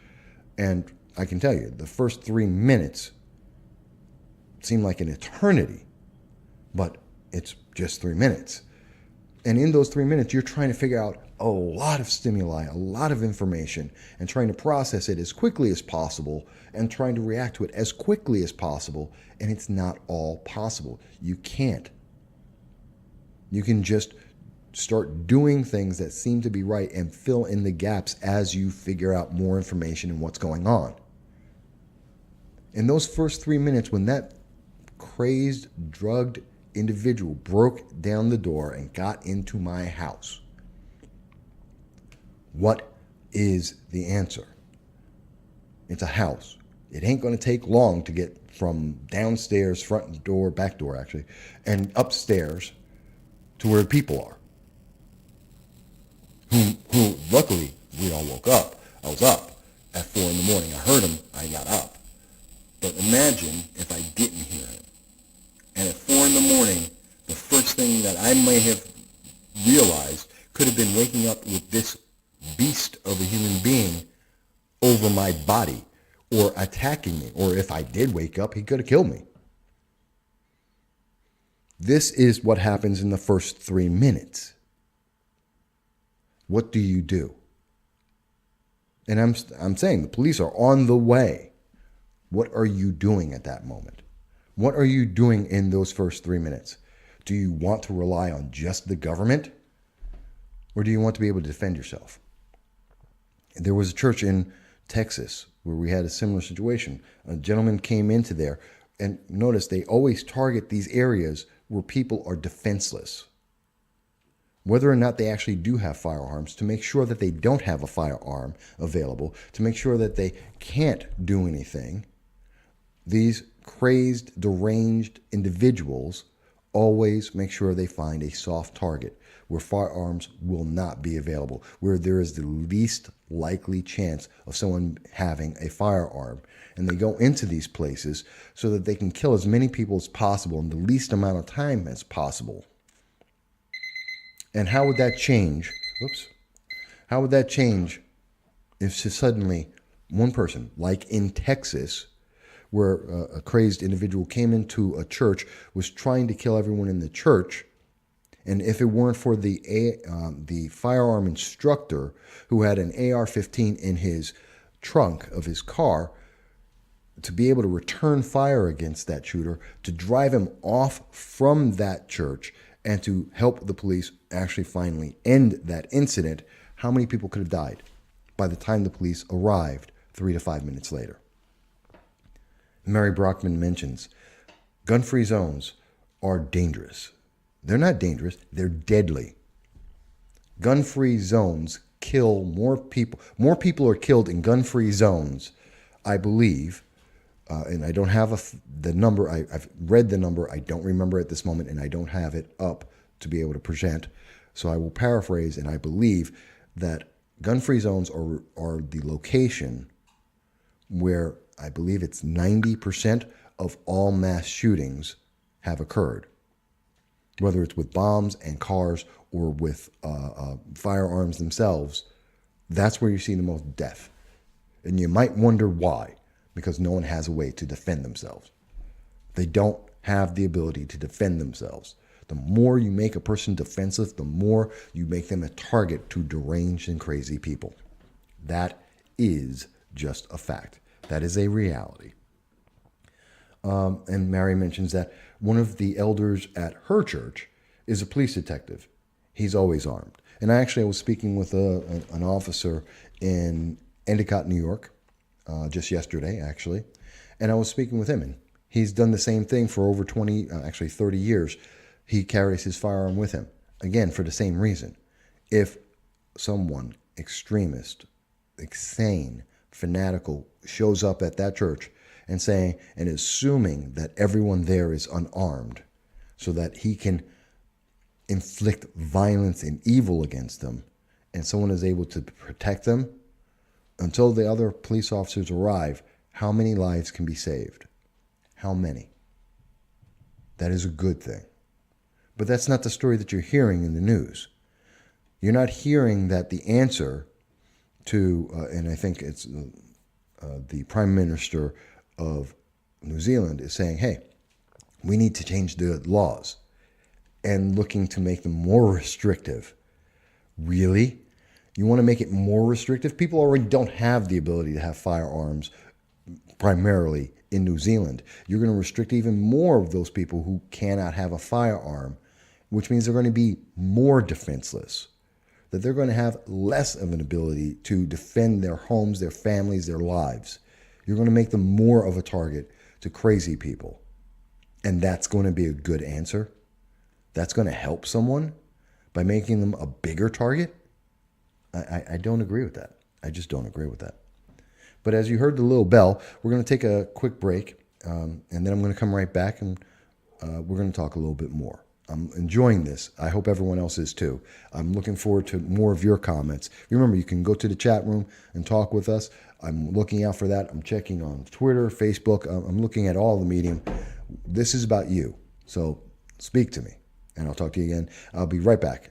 And I can tell you, the first 3 minutes seem like an eternity, but it's just 3 minutes. And in those 3 minutes, you're trying to figure out a lot of stimuli, a lot of information, and trying to process it as quickly as possible and trying to react to it as quickly as possible. And it's not all possible. You can't. You can just start doing things that seem to be right and fill in the gaps as you figure out more information and what's going on. In those first 3 minutes, when that crazed, drugged individual broke down the door and got into my house. What is the answer? It's a house. It ain't going to take long to get from downstairs, front door, back door actually, and upstairs to where people are. Who luckily, we all woke up. I was up at 4 in the morning. I heard him. I got up. But imagine if I didn't hear him. And at 4 in the morning, the first thing that I may have realized could have been waking up with this beast of a human being over my body or attacking me. Or if I did wake up, he could have killed me. This is what happens in the first 3 minutes. What do you do? And I'm saying the police are on the way. What are you doing at that moment? What are you doing in those first 3 minutes? Do you want to rely on just the government? Or do you want to be able to defend yourself? There was a church in Texas where we had a similar situation. A gentleman came into there, and notice they always target these areas where people are defenseless. Whether or not they actually do have firearms, to make sure that they don't have a firearm available, to make sure that they can't do anything. These crazed, deranged individuals always make sure they find a soft target where firearms will not be available, where there is the least likely chance of someone having a firearm. And they go into these places so that they can kill as many people as possible in the least amount of time as possible. And how would that change? How would that change if suddenly one person, like in Texas, where a crazed individual came into a church, was trying to kill everyone in the church, and if it weren't for the firearm instructor who had an AR-15 in his trunk of his car, to be able to return fire against that shooter, to drive him off from that church, and to help the police actually finally end that incident, how many people could have died by the time the police arrived 3 to 5 minutes later? Mary Brockman mentions gun-free zones are dangerous. They're not dangerous, they're deadly. Gun-free zones kill more people. More people are killed in gun-free zones, I believe, and I don't have the number. I've read the number. I don't remember at this moment, and I don't have it up to be able to present. So I will paraphrase, and I believe that gun-free zones are the location where I believe it's 90% of all mass shootings have occurred, whether it's with bombs and cars or with firearms themselves. That's where you see the most death. And you might wonder why. Because no one has a way to defend themselves. They don't have the ability to defend themselves. The more you make a person defensive, the more you make them a target to deranged and crazy people. That is just a fact. That is a reality. And Mary mentions that one of the elders at her church is a police detective. He's always armed. And I was speaking with an officer in Endicott, New York, just yesterday, actually. And I was speaking with him, and he's done the same thing for over 30 years. He carries his firearm with him, again, for the same reason. If someone extremist, insane, fanatical shows up at that church and assuming that everyone there is unarmed so that he can inflict violence and evil against them, and someone is able to protect them, until the other police officers arrive, how many lives can be saved? How many? That is a good thing. But that's not the story that you're hearing in the news. You're not hearing that the answer to, and I think it's the Prime Minister of New Zealand is saying, hey, we need to change the laws, and looking to make them more restrictive. Really? You want to make it more restrictive? People already don't have the ability to have firearms primarily in New Zealand. You're going to restrict even more of those people who cannot have a firearm, which means they're going to be more defenseless, that they're going to have less of an ability to defend their homes, their families, their lives. You're going to make them more of a target to crazy people. And that's going to be a good answer? that's going to help someone by making them a bigger target, I don't agree with that. I just don't agree with that. But as you heard the little bell, we're going to take a quick break, and then I'm going to come right back, and we're going to talk a little bit more. I'm enjoying this. I hope everyone else is too. I'm looking forward to more of your comments. Remember, you can go to the chat room and talk with us. I'm looking out for that. I'm checking on Twitter, Facebook. I'm looking at all the medium. This is about you. So speak to me, and I'll talk to you again. I'll be right back.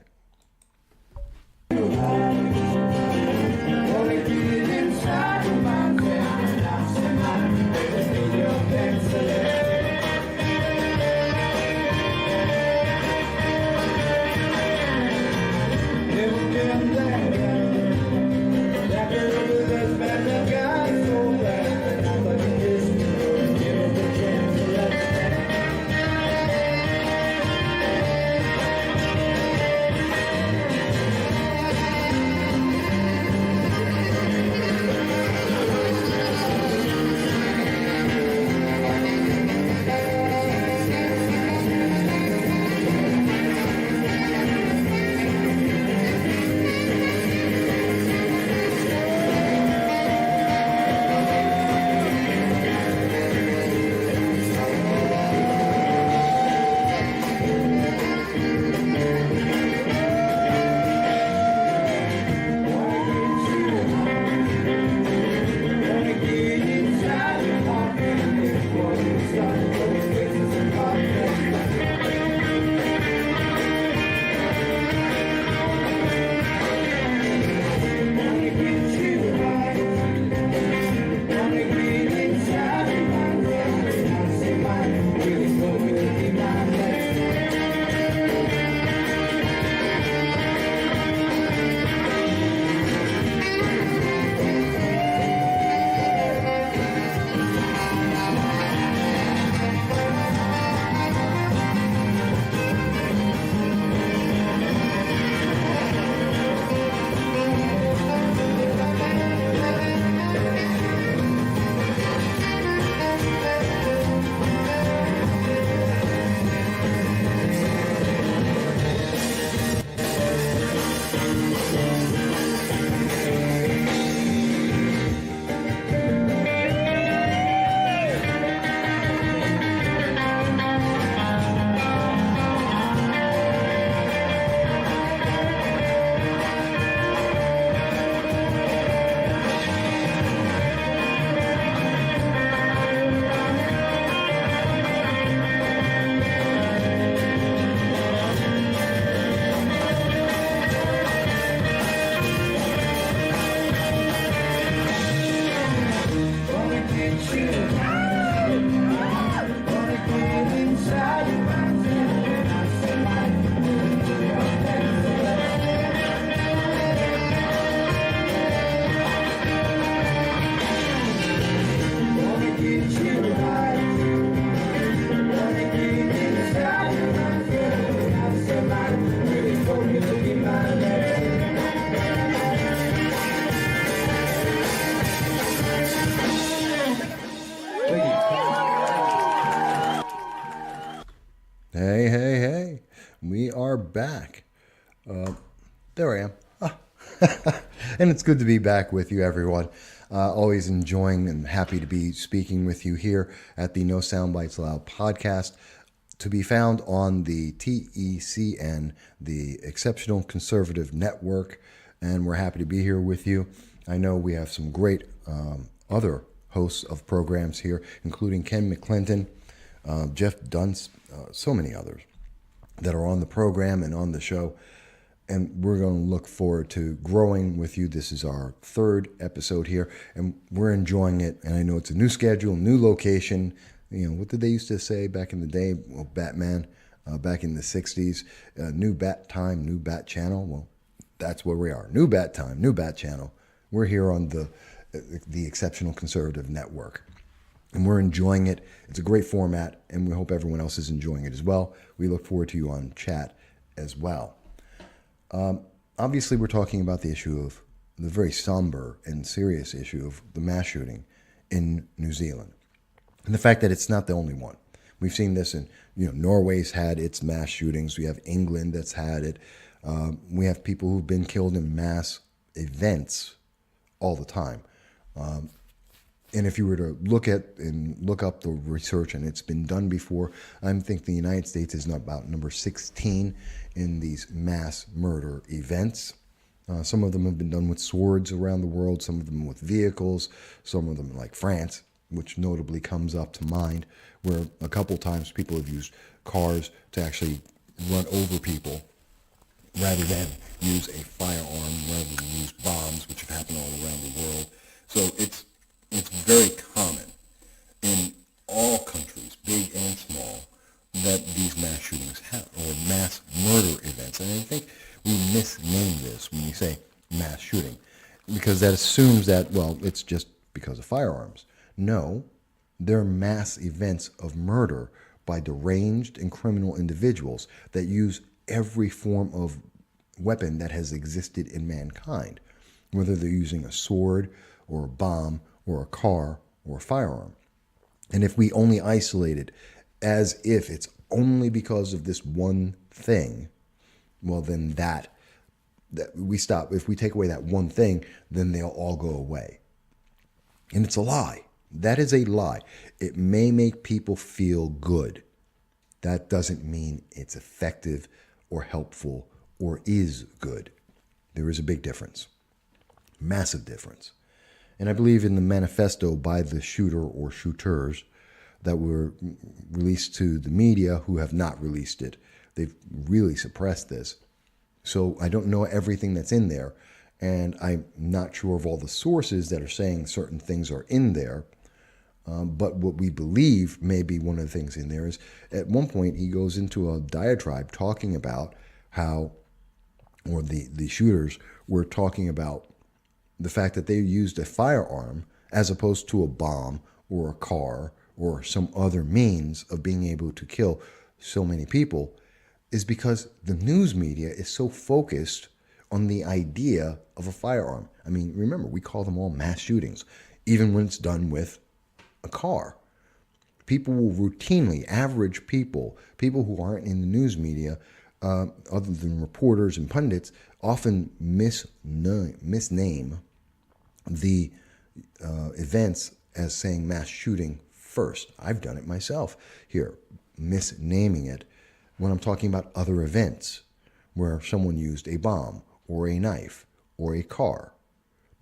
Hey. We are back. There I am. And it's good to be back with you, everyone. Always enjoying and happy to be speaking with you here at the No Soundbites Allowed podcast, to be found on the TECN, the Exceptional Conservative Network. And we're happy to be here with you. I know we have some great other hosts of programs here, including Ken McClinton, Jeff Dunce, so many others that are on the program and on the show. And we're going to look forward to growing with you. This is our third episode here, and we're enjoying it. And I know it's a new schedule, new location. You know, what did they used to say back in the day? Well, Batman, back in the 60s, new bat time, new bat channel. Well, that's where we are. New bat time, new bat channel. We're here on the Exceptional Conservative Network, and we're enjoying it. It's a great format, and we hope everyone else is enjoying it as well. We look forward to you on chat as well. Obviously, we're talking about the issue of the very somber and serious issue of the mass shooting in New Zealand, and the fact that it's not the only one. We've seen this in, Norway's had its mass shootings. We have England that's had it. We have people who've been killed in mass events all the time. And if you were to look up the research, and it's been done before, I think the United States is about number 16 in these mass murder events. Some of them have been done with swords around the world, some of them with vehicles, some of them like France, which notably comes up to mind, where a couple times people have used cars to actually run over people rather than use a firearm, rather than use bombs, which have happened all around the world. So it's very common in all countries, big and small, that these mass shootings happen, or mass murder events. And I think we misname this when we say mass shooting, because that assumes that, well, it's just because of firearms. No, they're mass events of murder by deranged and criminal individuals that use every form of weapon that has existed in mankind, whether they're using a sword or a bomb or a car or a firearm. And if we only isolate it as if it's only because of this one thing, well, then that we stop. If we take away that one thing, then they'll all go away. And it's a lie. That is a lie. It may make people feel good. That doesn't mean it's effective or helpful or is good. There is a big difference. Massive difference. And I believe in the manifesto by the shooter or shooters that were released to the media, who have not released it. They've really suppressed this. So I don't know everything that's in there, and I'm not sure of all the sources that are saying certain things are in there. But what we believe may be one of the things in there is, at one point he goes into a diatribe talking about how, or the shooters were talking about the fact that they used a firearm as opposed to a bomb or a car or some other means of being able to kill so many people, is because the news media is so focused on the idea of a firearm. I mean, remember, we call them all mass shootings, even when it's done with a car. People will routinely, average people who aren't in the news media, other than reporters and pundits, often misname the events as saying mass shooting first. I've done it myself here, misnaming it when I'm talking about other events where someone used a bomb or a knife or a car,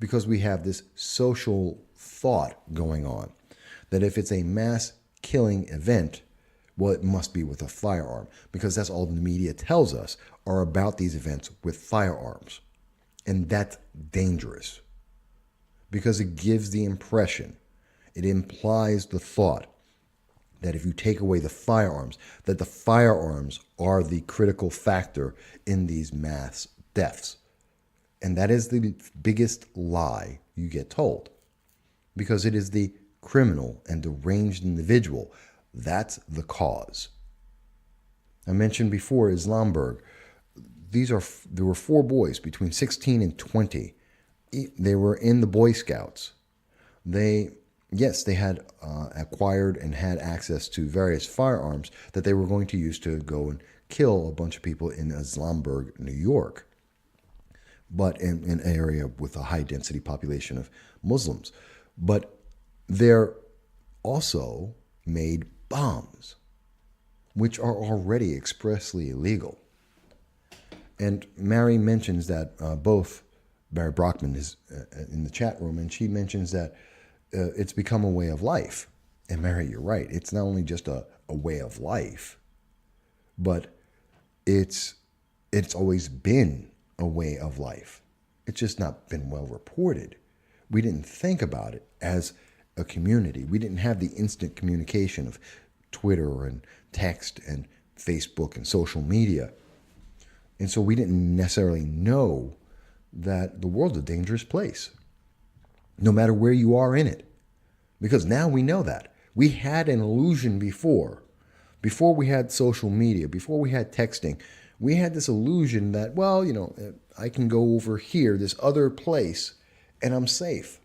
because we have this social thought going on that if it's a mass killing event, well, it must be with a firearm, because that's all the media tells us are about these events with firearms. And that's dangerous, because it gives the impression, it implies the thought that if you take away the firearms, that the firearms are the critical factor in these mass deaths. And that is the biggest lie you get told, because it is the criminal and deranged individual that's the cause. I mentioned before Islamberg. There were 4 boys between 16 and 20. They were in the Boy Scouts. They had acquired and had access to various firearms that they were going to use to go and kill a bunch of people in Islamberg, New York, but in an area with a high density population of Muslims. But they're also made bombs, which are already expressly illegal. And Mary mentions that both Barry Brockman is in the chat room, and she mentions that it's become a way of life. And Mary, you're right. It's not only just a way of life, but it's always been a way of life. It's just not been well reported. We didn't think about it as a community. We didn't have the instant communication of Twitter and text and Facebook and social media. And so we didn't necessarily know that the world's a dangerous place, no matter where you are in it. Because now we know that. We had an illusion before we had social media, before we had texting. We had this illusion that, well, I can go over here, this other place, and I'm safe.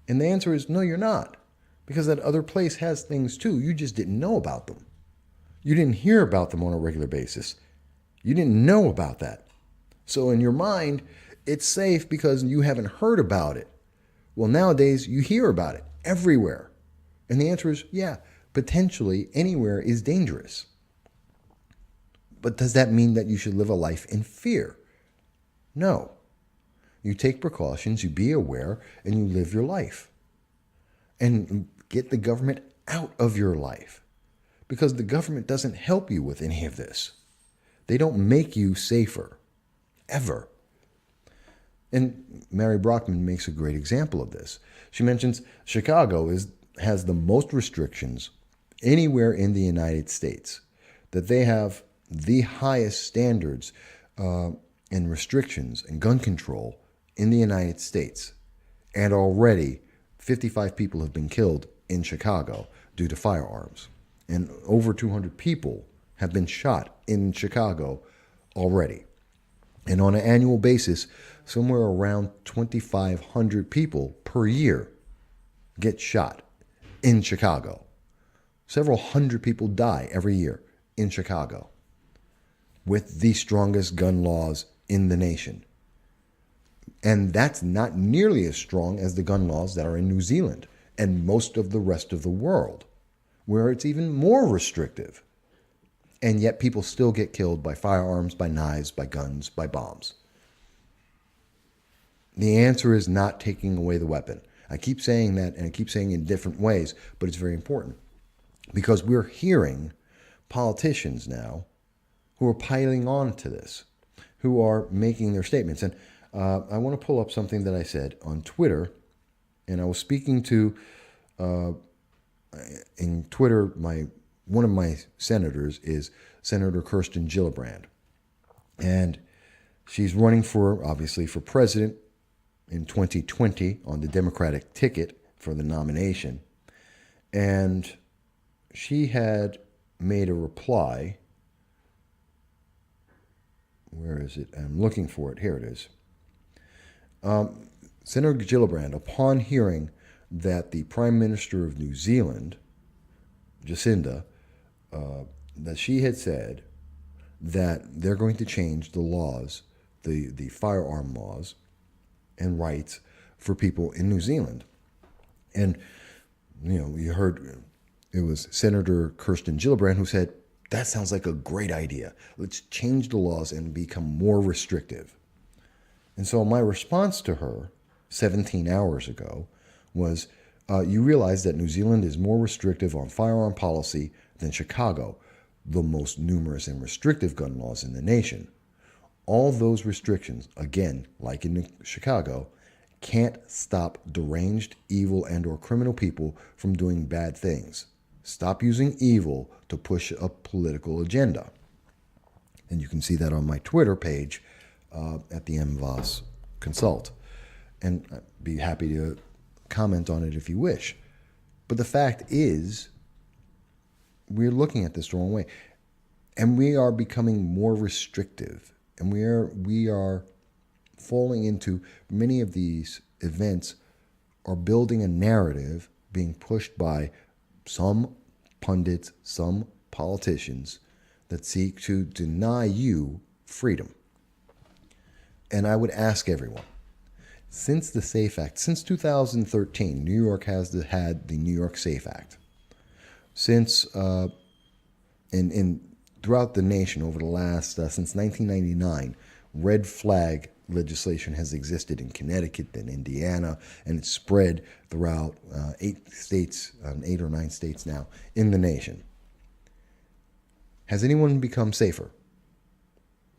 And the answer is, no, you're not. because that other place has things too. You just didn't know about them. You didn't hear about them on a regular basis. You didn't know about that. So in your mind, it's safe because you haven't heard about it. Well, nowadays, you hear about it everywhere. And the answer is, yeah, potentially anywhere is dangerous. But does that mean that you should live a life in fear? No. You take precautions, you be aware, and you live your life. And get the government out of your life. Because the government doesn't help you with any of this. They don't make you safer. Ever. And Mary Brockman makes a great example of this. She mentions Chicago has the most restrictions anywhere in the United States. That they have the highest standards and restrictions and gun control in the United States. And already 55 people have been killed in Chicago due to firearms. And over 200 people have been shot in Chicago already. And on an annual basis, somewhere around 2,500 people per year get shot in Chicago. Several hundred people die every year in Chicago with the strongest gun laws in the nation. And that's not nearly as strong as the gun laws that are in New Zealand and most of the rest of the world, where it's even more restrictive. And yet people still get killed by firearms, by knives, by guns, by bombs. The answer is not taking away the weapon. I keep saying that, and I keep saying it in different ways, but it's very important. Because we're hearing politicians now who are piling on to this, who are making their statements. And I want to pull up something that I said on Twitter, and I was speaking to, in Twitter, one of my senators is Senator Kirsten Gillibrand. And she's running obviously for president in 2020 on the Democratic ticket for the nomination. And she had made a reply. Where is it? I'm looking for it. Here it is. Senator Gillibrand, upon hearing that the Prime Minister of New Zealand, Jacinda, that she had said that they're going to change the laws, the firearm laws and rights for people in New Zealand. And, you heard it was Senator Kirsten Gillibrand who said, that sounds like a great idea. Let's change the laws and become more restrictive. And so my response to her 17 hours ago was, you realize that New Zealand is more restrictive on firearm policy than Chicago, the most numerous and restrictive gun laws in the nation. All those restrictions, again, like in Chicago, can't stop deranged, evil, and or criminal people from doing bad things. Stop using evil to push a political agenda. And you can see that on my Twitter page at the MVOS Consult. And I'd be happy to comment on it if you wish. But the fact is, we're looking at this the wrong way. And we are becoming more restrictive. And we are falling into many of these events are building a narrative being pushed by some pundits, some politicians that seek to deny you freedom. And I would ask everyone, since the SAFE Act, since 2013, New York has had the New York SAFE Act. Since throughout the nation over the last, since 1999, red flag legislation has existed in Connecticut and Indiana, and it's spread throughout 8 or 9 states now in the nation. Has anyone become safer?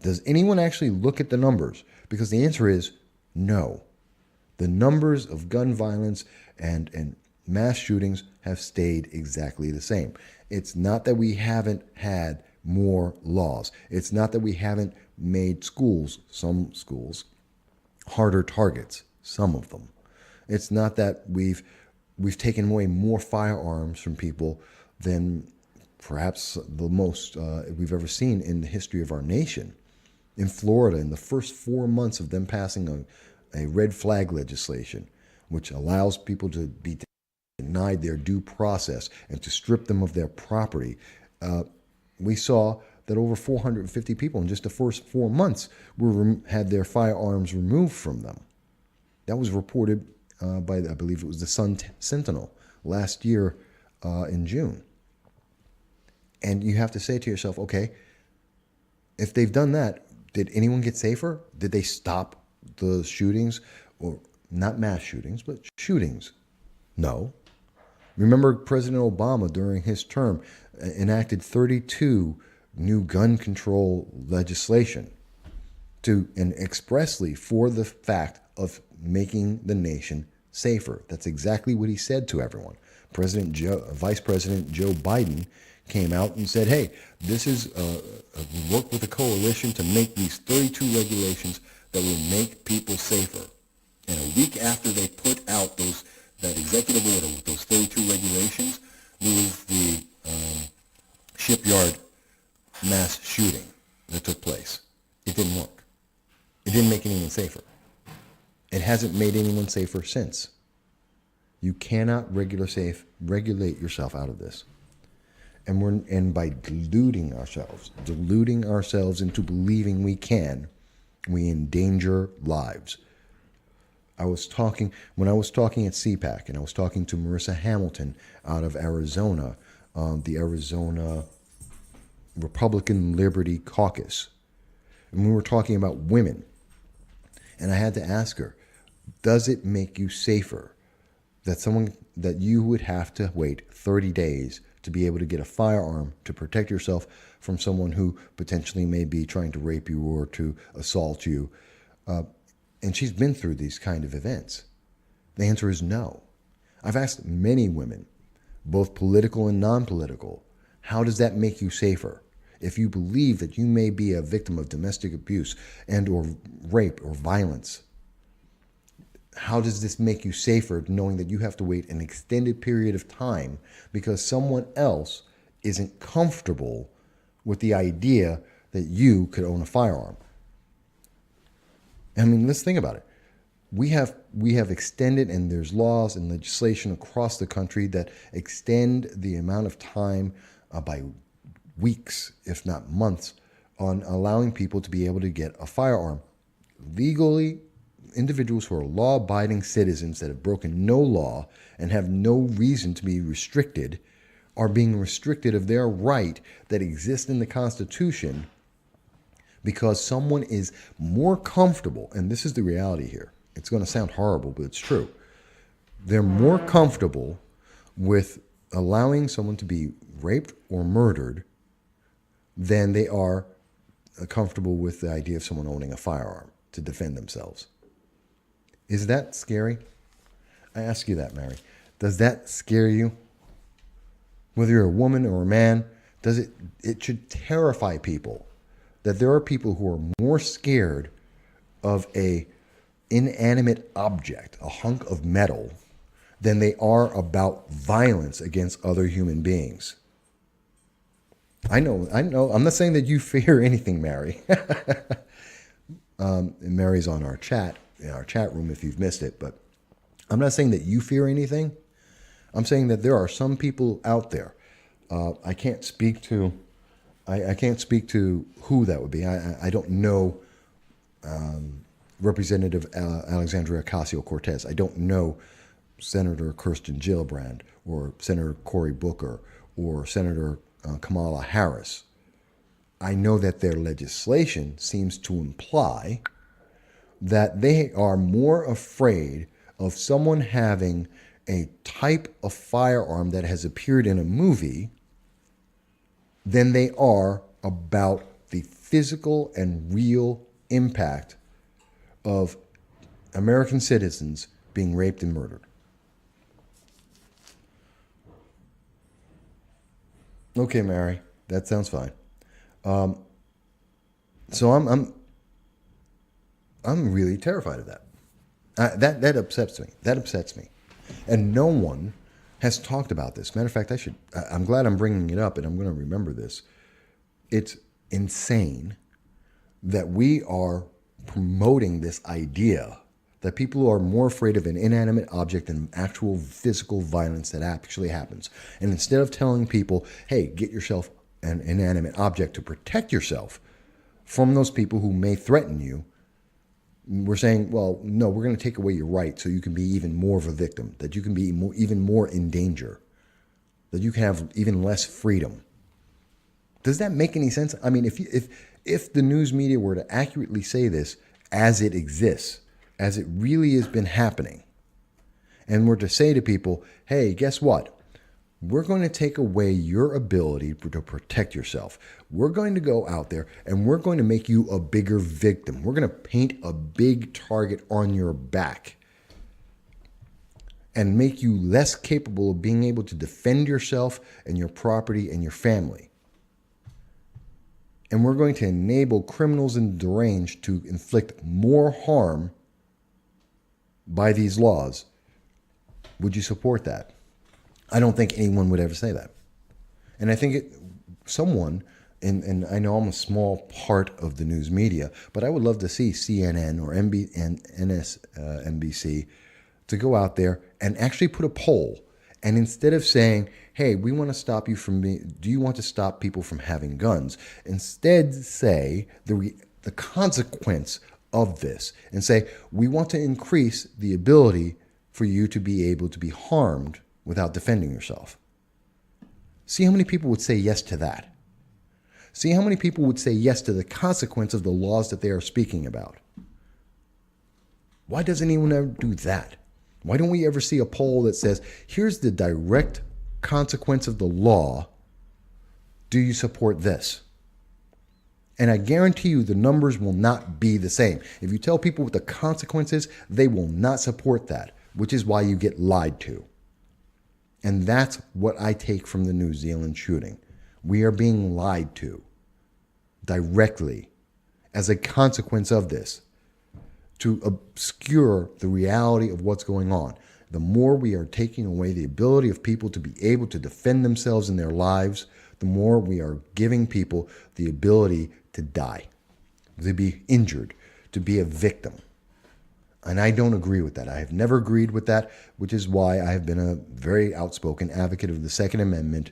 Does anyone actually look at the numbers? Because the answer is no. The numbers of gun violence and mass shootings have stayed exactly the same. It's not that we haven't had more laws. It's not that we haven't made schools, some schools, harder targets, some of them. It's not that we've taken away more firearms from people than perhaps the most we've ever seen in the history of our nation. In Florida, in the first 4 months of them passing a red flag legislation, which allows people to be denied their due process and to strip them of their property. We saw that over 450 people in just the first 4 months had their firearms removed from them. That was reported by, I believe it was the Sun Sentinel last year in June. And you have to say to yourself, okay, if they've done that, did anyone get safer? Did they stop the shootings? Or not mass shootings, but shootings? No. Remember President Obama during his term enacted 32 new gun control legislation and expressly for the fact of making the nation safer. That's exactly what he said to everyone. Vice President Joe Biden came out and said, hey, this is work with a coalition to make these 32 regulations that will make people safer. And a week after they put out that executive order with those 32 regulations, there was the shipyard mass shooting that took place. It didn't work. It didn't make anyone safer. It hasn't made anyone safer since. You cannot regulate yourself out of this. And by deluding ourselves into believing we can, we endanger lives. When I was talking at CPAC, and I was talking to Marissa Hamilton out of Arizona, the Arizona Republican Liberty Caucus, and we were talking about women, and I had to ask her, does it make you safer that you would have to wait 30 days to be able to get a firearm to protect yourself from someone who potentially may be trying to rape you or to assault you? And she's been through these kind of events. The answer is no. I've asked many women, both political and non-political, how does that make you safer? If you believe that you may be a victim of domestic abuse and or rape or violence, how does this make you safer knowing that you have to wait an extended period of time because someone else isn't comfortable with the idea that you could own a firearm? I mean, let's think about it. We have extended, and there's laws and legislation across the country that extend the amount of time by weeks, if not months, on allowing people to be able to get a firearm. Legally, individuals who are law-abiding citizens that have broken no law and have no reason to be restricted are being restricted of their right that exists in the Constitution because someone is more comfortable, and this is the reality here. It's going to sound horrible, but it's true. They're more comfortable with allowing someone to be raped or murdered than they are comfortable with the idea of someone owning a firearm to defend themselves. Is that scary? I ask you that, Mary. Does that scare you? Whether you're a woman or a man, it should terrify people that there are people who are more scared of a inanimate object, a hunk of metal, than they are about violence against other human beings. I know. I'm not saying that you fear anything, Mary. Mary's on our chat, in our chat room if you've missed it, but I'm not saying that you fear anything. I'm saying that there are some people out there. I can't speak to who that would be. I don't know Representative Alexandria Ocasio-Cortez. I don't know Senator Kirsten Gillibrand or Senator Cory Booker or Senator Kamala Harris. I know that their legislation seems to imply that they are more afraid of someone having a type of firearm that has appeared in a movie than they are about the physical and real impact of American citizens being raped and murdered. Okay, Mary, that sounds fine. So I'm really terrified of that. That upsets me. That upsets me. And no one has talked about this. Matter of fact, I'm glad I'm bringing it up, and I'm going to remember this. It's insane that we are promoting this idea that people are more afraid of an inanimate object than actual physical violence that actually happens. And instead of telling people, hey, get yourself an inanimate object to protect yourself from those people who may threaten you, we're saying, well, no, we're going to take away your right so you can be even more of a victim, that you can be even more in danger, that you can have even less freedom. Does that make any sense? I mean, if the news media were to accurately say this as it exists, as it really has been happening, and were to say to people, hey, guess what? We're going to take away your ability to protect yourself. We're going to go out there and we're going to make you a bigger victim. We're going to paint a big target on your back and make you less capable of being able to defend yourself and your property and your family. And we're going to enable criminals and deranged to inflict more harm by these laws. Would you support that? I don't think anyone would ever say that. And I think someone, and I know I'm a small part of the news media, but I would love to see CNN or NBC to go out there and actually put a poll. And instead of saying, hey, we want to stop you from do you want to stop people from having guns? Instead say the consequence of this and say, we want to increase the ability for you to be able to be harmed without defending yourself. See how many people would say yes to that. See how many people would say yes to the consequence of the laws that they are speaking about. Why doesn't anyone ever do that? Why don't we ever see a poll that says, here's the direct consequence of the law. Do you support this? And I guarantee you the numbers will not be the same. If you tell people what the consequences, they will not support that, which is why you get lied to. And that's what I take from the New Zealand shooting. We are being lied to directly as a consequence of this to obscure the reality of what's going on. The more we are taking away the ability of people to be able to defend themselves in their lives, the more we are giving people the ability to die, to be injured, to be a victim. And I don't agree with that. I have never agreed with that, which is why I have been a very outspoken advocate of the Second Amendment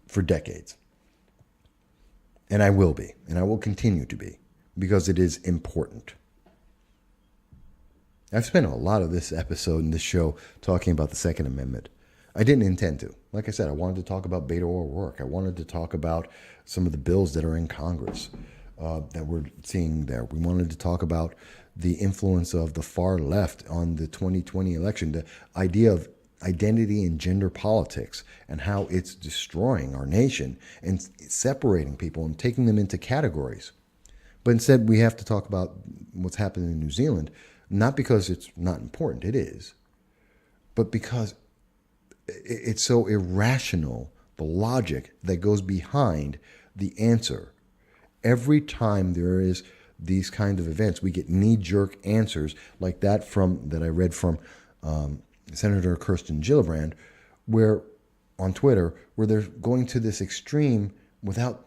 for decades. And I will be, and I will continue to be, because it is important. I've spent a lot of this episode and this show talking about the Second Amendment. I didn't intend to. Like I said, I wanted to talk about Beto O'Rourke. I wanted to talk about some of the bills that are in Congress that we're seeing there. We wanted to talk about the influence of the far left on the 2020 election, the idea of identity and gender politics and how it's destroying our nation and separating people and taking them into categories. But instead, we have to talk about what's happening in New Zealand, not because it's not important, it is, but because it's so irrational, the logic that goes behind the answer. Every time there is these kind of events, we get knee-jerk answers like that I read from Senator Kirsten Gillibrand, where on Twitter, where they're going to this extreme without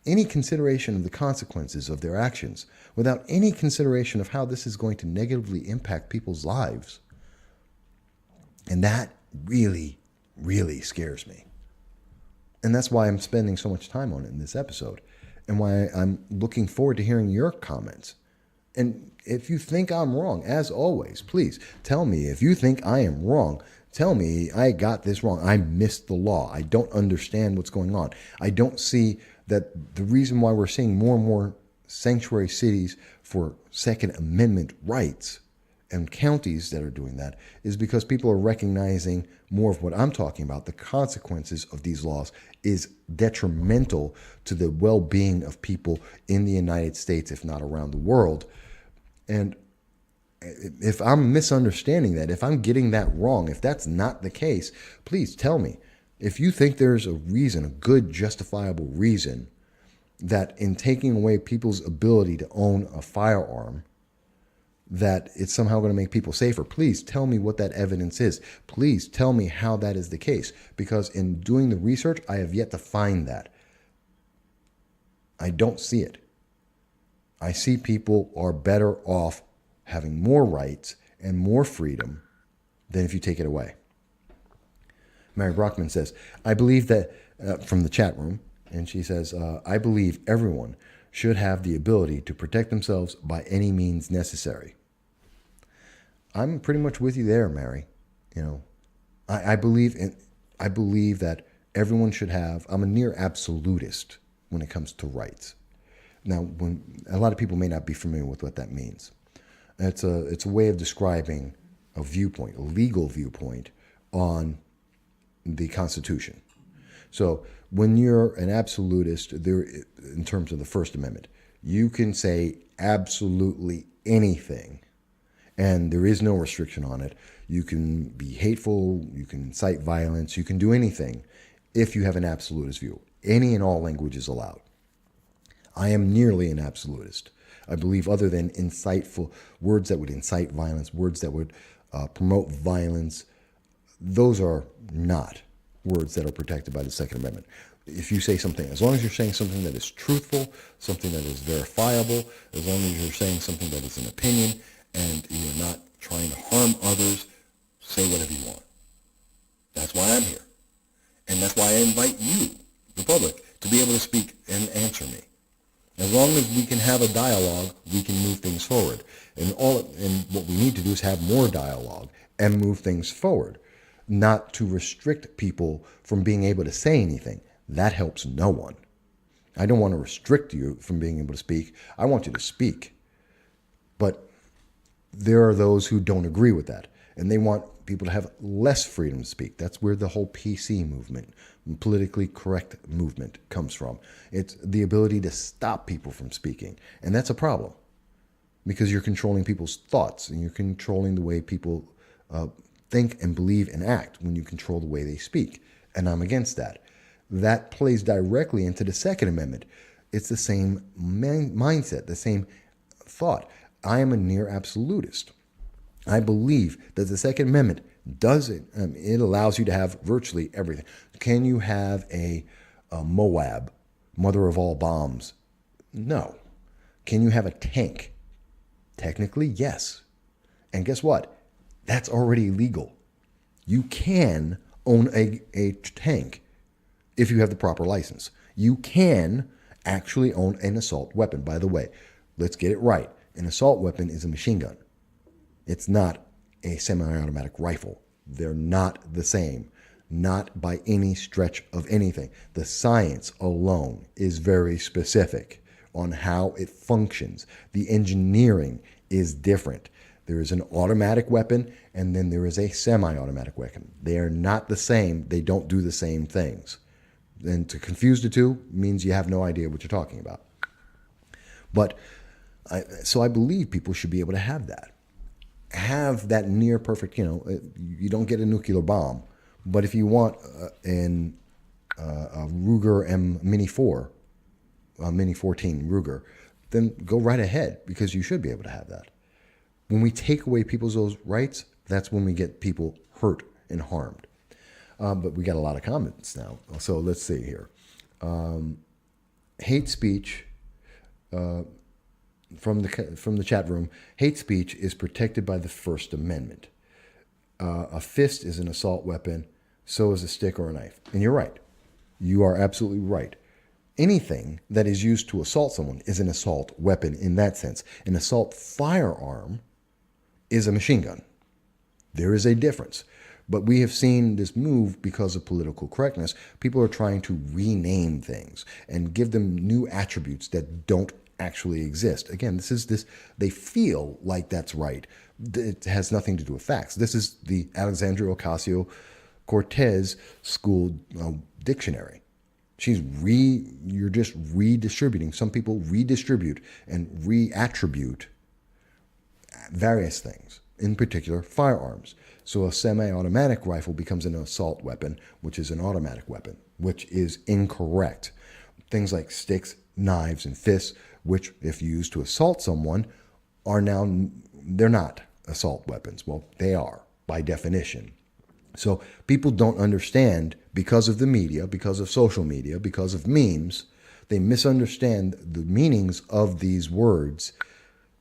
any consideration of the consequences of their actions, without any consideration of how this is going to negatively impact people's lives. And that really, really scares me. And that's why I'm spending so much time on it in this episode, and why I'm looking forward to hearing your comments. And if you think I'm wrong, as always, please tell me if you think I am wrong. Tell me I got this wrong. I missed the law. I don't understand what's going on. I don't see that the reason why we're seeing more and more sanctuary cities for Second Amendment rights and counties that are doing that is because people are recognizing more of what I'm talking about. The consequences of these laws is detrimental to the well-being of people in the United States, if not around the world. And if I'm misunderstanding that, if I'm getting that wrong, if that's not the case, please tell me. If you think there's a reason, a good justifiable reason, that in taking away people's ability to own a firearm, that it's somehow going to make people safer, please tell me what that evidence is. Please tell me how that is the case, because in doing the research, I have yet to find that. I don't see it. I see people are better off having more rights and more freedom than if you take it away. Mary Brockman says, I believe that, from the chat room, and she says, I believe everyone should have the ability to protect themselves by any means necessary. I'm pretty much with you there, Mary. I believe that everyone should have. I'm a near absolutist when it comes to rights. Now, when a lot of people may not be familiar with what that means, it's a way of describing a viewpoint, a legal viewpoint on the Constitution. So when you're an absolutist, there, in terms of the First Amendment, you can say absolutely anything, and there is no restriction on it. You can be hateful, you can incite violence, you can do anything if you have an absolutist view. Any and all language is allowed. I am nearly an absolutist. I believe other than insightful words that would incite violence, words that would promote violence, those are not words that are protected by the Second Amendment. If you say something, as long as you're saying something that is truthful, something that is verifiable, as long as you're saying something that is an opinion, and you're not trying to harm others, say whatever you want. That's why I'm here. And that's why I invite you, the public, to be able to speak and answer me. As long as we can have a dialogue, we can move things forward. And what we need to do is have more dialogue and move things forward, not to restrict people from being able to say anything. That helps no one. I don't want to restrict you from being able to speak. I want you to speak. But there are those who don't agree with that, and they want people to have less freedom to speak. That's where the whole PC movement, politically correct movement, comes from. It's the ability to stop people from speaking, and that's a problem because you're controlling people's thoughts and you're controlling the way people think and believe and act when you control the way they speak, and I'm against that. That plays directly into the Second Amendment. It's the same mindset, the same thought. I am a near absolutist. I believe that the Second Amendment does it. It allows you to have virtually everything. Can you have a Moab, mother of all bombs? No. Can you have a tank? Technically, yes. And guess what? That's already illegal. You can own a tank if you have the proper license. You can actually own an assault weapon. By the way, let's get it right. An assault weapon is a machine gun. It's not a semi-automatic rifle. They're not the same, not by any stretch of anything. The science alone is very specific on how it functions. The engineering is different. There is an automatic weapon, and then there is a semi-automatic weapon. They are not the same. They don't do the same things. And to confuse the two means you have no idea what you're talking about. But so I believe people should be able to have that. Have that near perfect, you don't get a nuclear bomb, but if you want a Ruger Mini 4, a Mini 14 Ruger, then go right ahead because you should be able to have that. When we take away people's those rights, that's when we get people hurt and harmed. But we got a lot of comments now. So let's see here. Hate speech, from the chat room, hate speech is protected by the First Amendment. A fist is an assault weapon, so is a stick or a knife. And you're right. You are absolutely right. Anything that is used to assault someone is an assault weapon in that sense. An assault firearm is a machine gun. There is a difference. But we have seen this move because of political correctness. People are trying to rename things and give them new attributes that don't actually exist. Again, they feel like that's right. It has nothing to do with facts. This is the Alexandria Ocasio-Cortez school dictionary. You're just redistributing. Some people redistribute and reattribute various things, in particular firearms. So a semi-automatic rifle becomes an assault weapon, which is an automatic weapon, which is incorrect. Things like sticks, knives, and fists, which if used to assault someone, they're not assault weapons. Well, they are by definition. So people don't understand because of the media, because of social media, because of memes, they misunderstand the meanings of these words,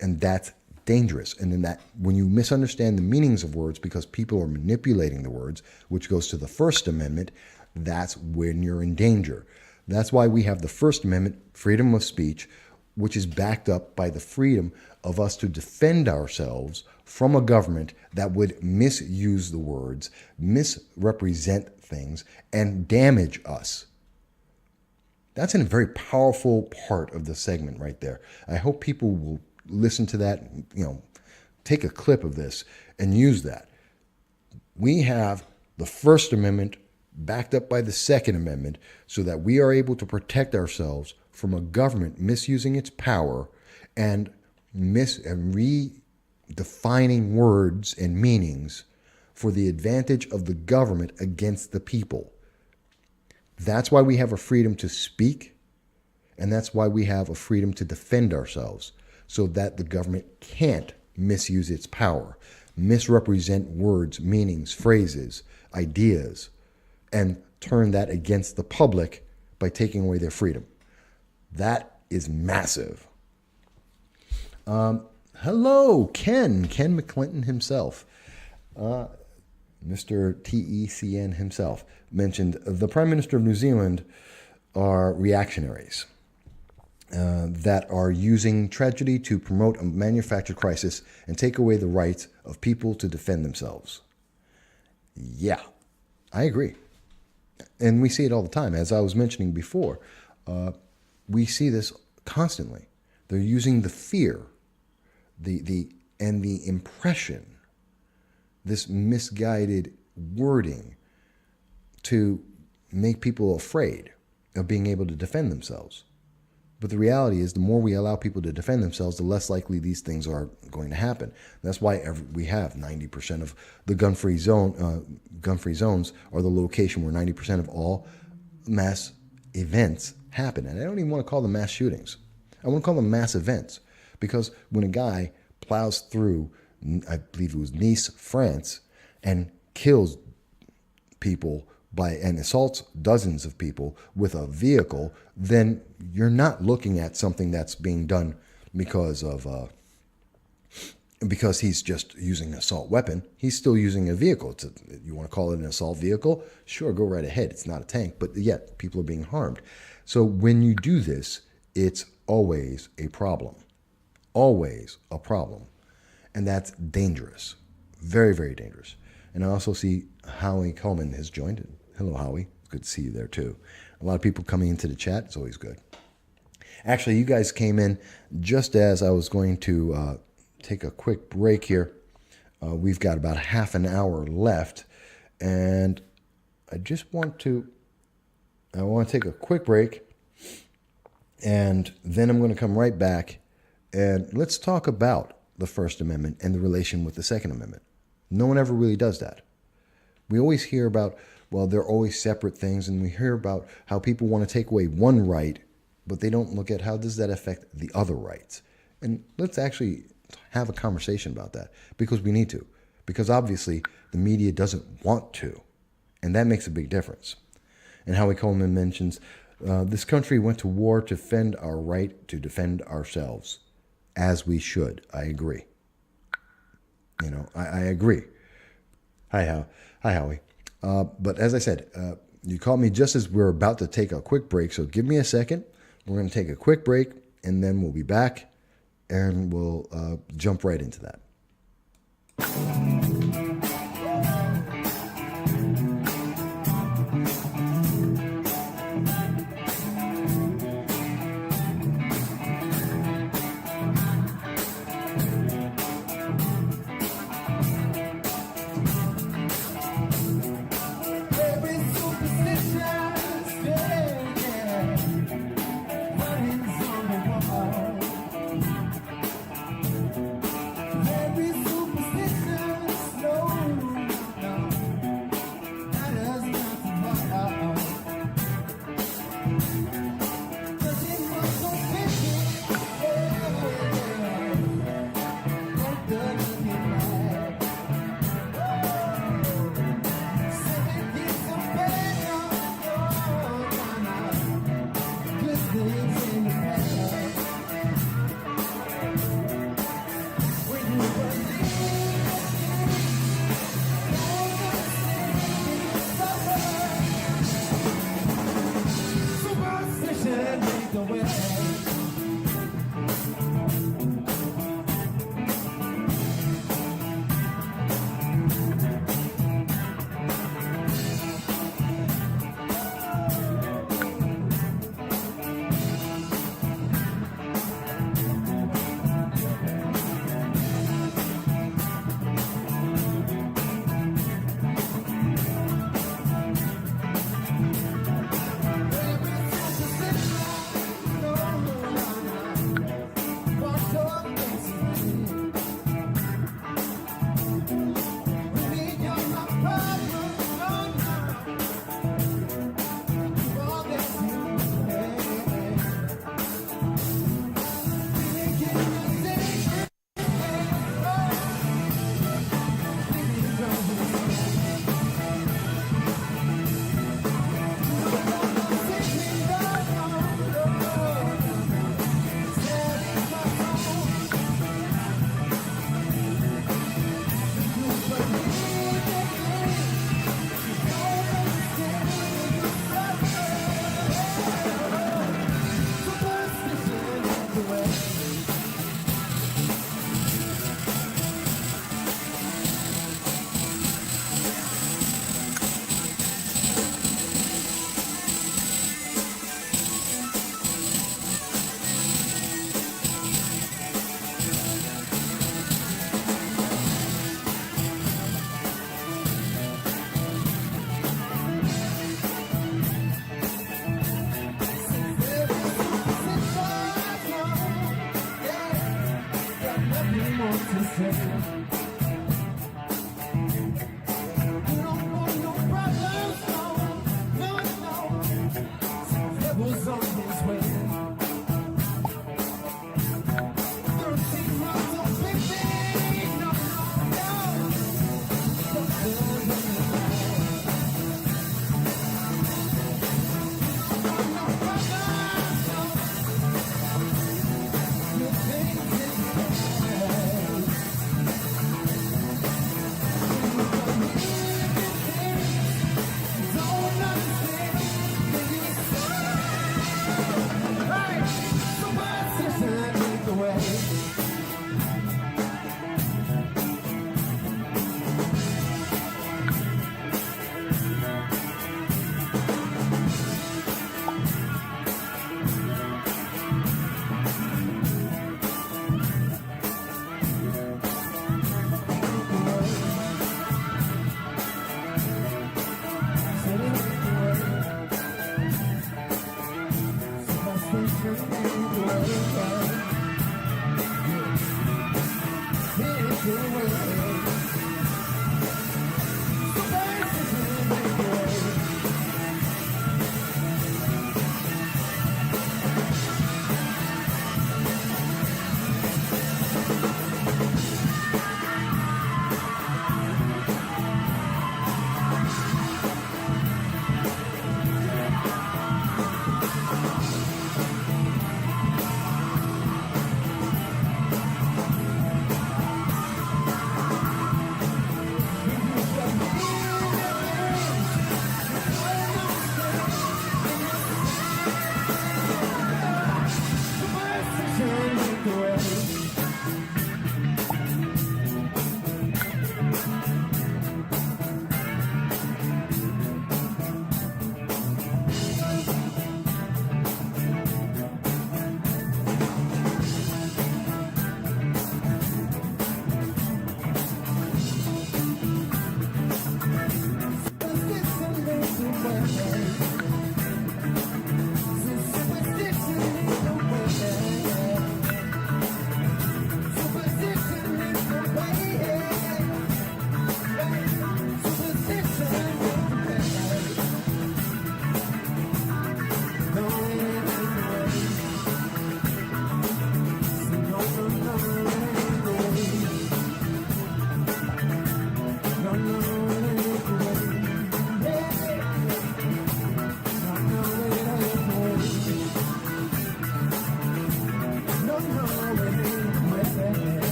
and that's dangerous. And then that when you misunderstand the meanings of words because people are manipulating the words, which goes to the First Amendment, that's when you're in danger. That's why we have the First Amendment, freedom of speech, which is backed up by the freedom of us to defend ourselves from a government that would misuse the words, misrepresent things, and damage us. That's a very powerful part of the segment right there. I hope people will listen to that, take a clip of this and use that. We have the First Amendment backed up by the Second Amendment so that we are able to protect ourselves from a government misusing its power and redefining words and meanings for the advantage of the government against the people. That's why we have a freedom to speak, and that's why we have a freedom to defend ourselves, so that the government can't misuse its power, misrepresent words, meanings, phrases, ideas, and turn that against the public by taking away their freedom. That is massive. Hello, Ken McClinton himself. Mr. TECN himself mentioned the Prime Minister of New Zealand are reactionaries that are using tragedy to promote a manufactured crisis and take away the rights of people to defend themselves. Yeah, I agree. And we see it all the time. As I was mentioning before, we see this constantly. They're using the fear, the impression, this misguided wording to make people afraid of being able to defend themselves. But the reality is, the more we allow people to defend themselves, the less likely these things are going to happen. That's why we have 90% of the gun-free zones are the location where 90% of all mass events happen. And I don't even want to call them mass shootings. I want to call them mass events, because when a guy plows through, I believe it was Nice, France, and kills people and assaults dozens of people with a vehicle, then you're not looking at something that's being done because he's just using an assault weapon. He's still using a vehicle. You want to call it an assault vehicle? Sure, go right ahead. It's not a tank, but yet people are being harmed. So when you do this, it's always a problem. Always a problem. And that's dangerous. Very, very dangerous. And I also see Howie Coleman has joined. Hello, Howie. It's good to see you there, too. A lot of people coming into the chat. It's always good. Actually, you guys came in just as I was going to take a quick break here. We've got about half an hour left. And I want to take a quick break. And then I'm going to come right back. And let's talk about the First Amendment and the relation with the Second Amendment. No one ever really does that. We always hear about, well, they're always separate things, and we hear about how people want to take away one right, but they don't look at how does that affect the other rights. And let's actually have a conversation about that, because we need to. Because obviously the media doesn't want to, and that makes a big difference. And Howie Coleman mentions, this country went to war to defend our right to defend ourselves, as we should. I agree. I agree. Hi, Howie. But as I said, you called me just as we're about to take a quick break. So give me a second. We're going to take a quick break, and then we'll be back, and we'll jump right into that. Every superstition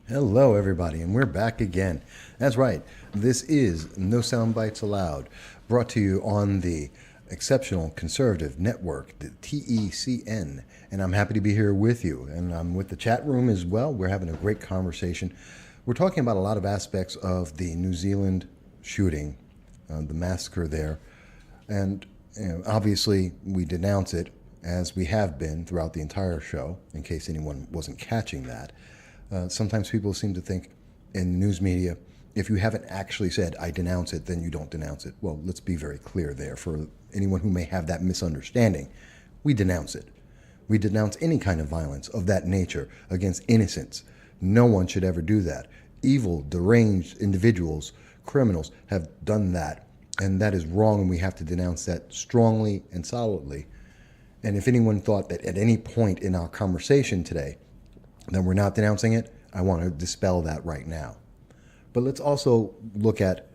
Hello, everybody, and we're back again. That's right. This is No Soundbites Allowed, brought to you on the Exceptional Conservative Network, the TECN. And I'm happy to be here with you. And I'm with the chat room as well. We're having a great conversation. We're talking about a lot of aspects of the New Zealand shooting, the massacre there. And obviously, we denounce it, as we have been throughout the entire show, in case anyone wasn't catching that. Sometimes people seem to think in the news media, if you haven't actually said, I denounce it, then you don't denounce it. Well, let's be very clear there for anyone who may have that misunderstanding. We denounce it. We denounce any kind of violence of that nature against innocents. No one should ever do that. Evil, deranged individuals, criminals have done that, and that is wrong, and we have to denounce that strongly and solidly. And if anyone thought that at any point in our conversation today that we're not denouncing it, I want to dispel that right now. But let's also look at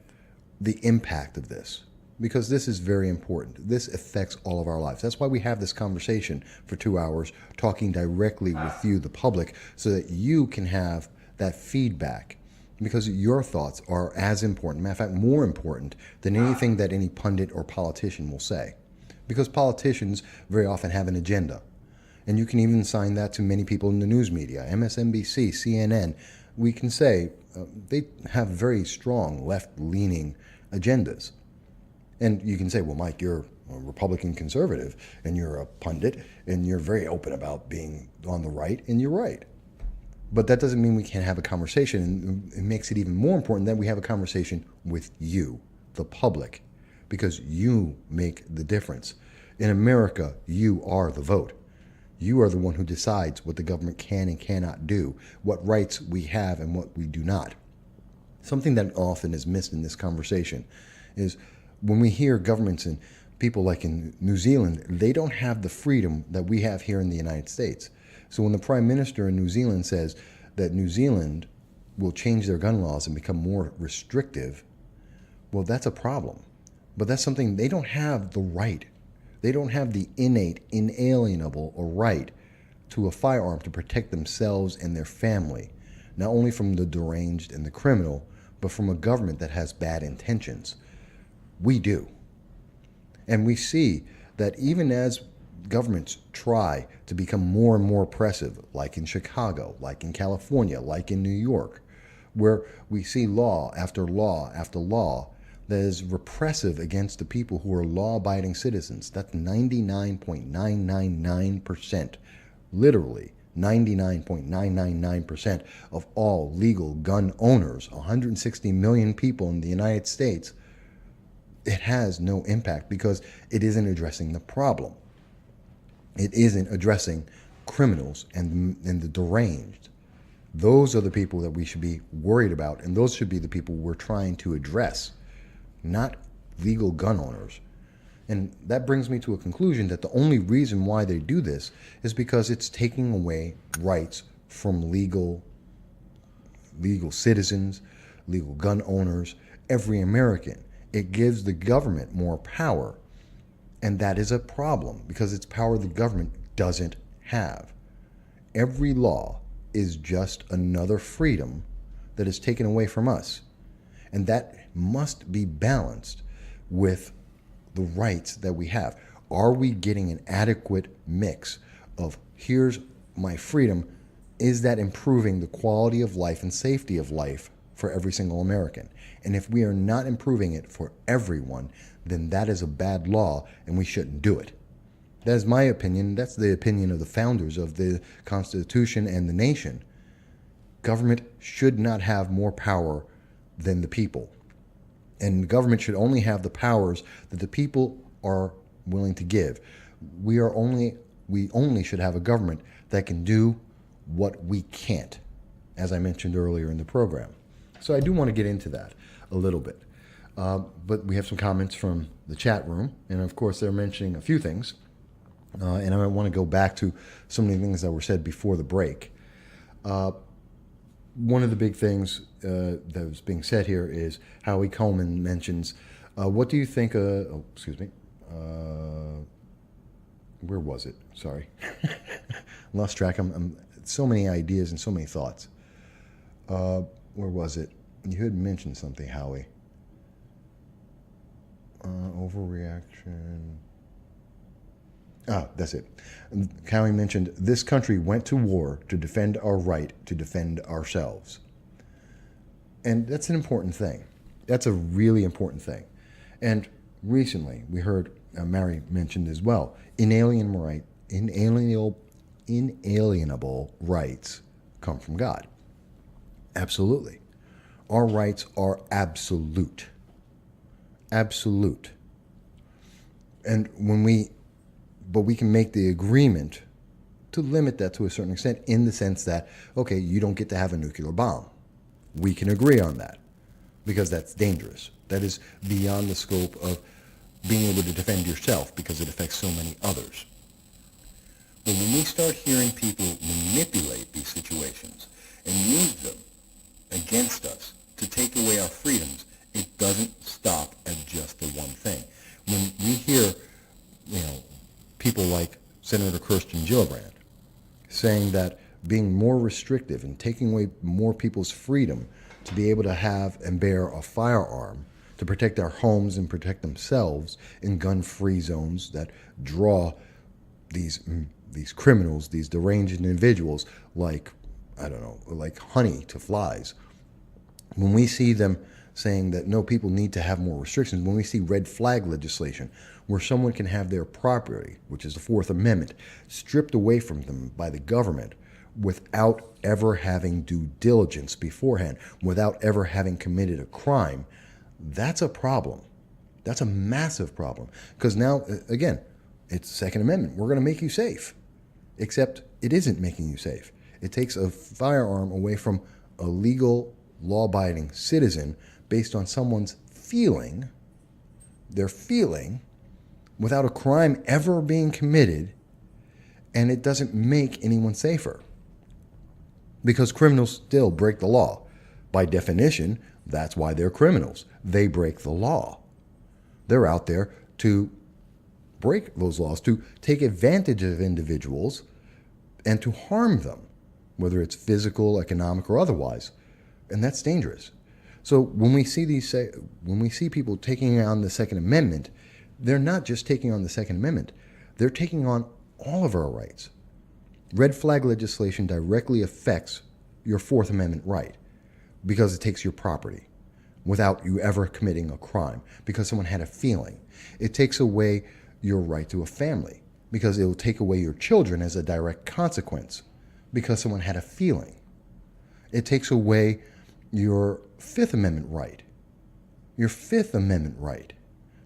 the impact of this, because this is very important. This affects all of our lives. That's why we have this conversation for 2 hours, talking directly with you, the public, so that you can have that feedback, because your thoughts are as important, matter of fact, more important than anything that any pundit or politician will say. Because politicians very often have an agenda. And you can even assign that to many people in the news media, MSNBC, CNN. We can say they have very strong left-leaning agendas. And you can say, well, Mike, you're a Republican conservative, and you're a pundit, and you're very open about being on the right, and you're right. But that doesn't mean we can't have a conversation. And it makes it even more important that we have a conversation with you, the public, because you make the difference. In America, you are the vote. You are the one who decides what the government can and cannot do, what rights we have and what we do not. Something that often is missed in this conversation is when we hear governments and people like in New Zealand, they don't have the freedom that we have here in the United States. So when the Prime Minister in New Zealand says that New Zealand will change their gun laws and become more restrictive, well, that's a problem. But that's something they don't have the right. They don't have the innate, inalienable right to a firearm to protect themselves and their family, not only from the deranged and the criminal, but from a government that has bad intentions. We do. And we see that even as governments try to become more and more oppressive, like in Chicago, like in California, like in New York, where we see law after law after law that is repressive against the people who are law-abiding citizens. That's 99.999%, literally 99.999% of all legal gun owners, 160 million people in the United States. It has no impact because it isn't addressing the problem. It isn't addressing criminals and the deranged. Those are the people that we should be worried about, and those should be the people we're trying to address, not legal gun owners. And that brings me to a conclusion that the only reason why they do this is because it's taking away rights from legal citizens, legal gun owners, every American. It gives the government more power. And that is a problem because it's power the government doesn't have. Every law is just another freedom that is taken away from us. And that must be balanced with the rights that we have. Are we getting an adequate mix of here's my freedom? Is that improving the quality of life and safety of life for every single American? And if we are not improving it for everyone, then that is a bad law and we shouldn't do it. That is my opinion. That's the opinion of the founders of the Constitution and the nation. Government should not have more power than the people. And government should only have the powers that the people are willing to give. We only should have a government that can do what we can't, as I mentioned earlier in the program. So I do want to get into that a little bit. But we have some comments from the chat room, and of course they're mentioning a few things. And I want to go back to some of the things that were said before the break. One of the big things that was being said here is Howie Coleman mentions, what do you think, where was it? Sorry. Lost track. I'm so many ideas and so many thoughts. Where was it? You had mentioned something, Howie. Overreaction. That's it. Howie mentioned this country went to war to defend our right to defend ourselves. And that's an important thing. That's a really important thing. And recently, we heard Mary mentioned as well, inalienable rights come from God. Absolutely. Our rights are absolute. Absolute. And but we can make the agreement to limit that to a certain extent in the sense that, okay, you don't get to have a nuclear bomb. We can agree on that because that's dangerous. That is beyond the scope of being able to defend yourself because it affects so many others. But when we start hearing people manipulate these situations and use them against us to take away our freedoms, it doesn't stop at just the one thing. When we hear, people like Senator Kirsten Gillibrand saying that being more restrictive and taking away more people's freedom to be able to have and bear a firearm to protect our homes and protect themselves in gun-free zones that draw these criminals, these deranged individuals like honey to flies. When we see them saying that no, people need to have more restrictions, when we see red flag legislation where someone can have their property, which is the Fourth Amendment, stripped away from them by the government without ever having due diligence beforehand, without ever having committed a crime, that's a problem. That's a massive problem. Because now, again, it's the Second Amendment. We're going to make you safe. Except it isn't making you safe. It takes a firearm away from a legal, law-abiding citizen based on someone's feeling, their feeling, without a crime ever being committed, and it doesn't make anyone safer. Because criminals still break the law. By definition, that's why they're criminals. They break the law. They're out there to break those laws, to take advantage of individuals and to harm them, whether it's physical, economic, or otherwise. And that's dangerous. So when we see people taking on the Second Amendment, they're not just taking on the Second Amendment. They're taking on all of our rights. Red flag legislation directly affects your Fourth Amendment right because it takes your property without you ever committing a crime because someone had a feeling. It takes away your right to a family because it will take away your children as a direct consequence because someone had a feeling. It takes away your Fifth Amendment right,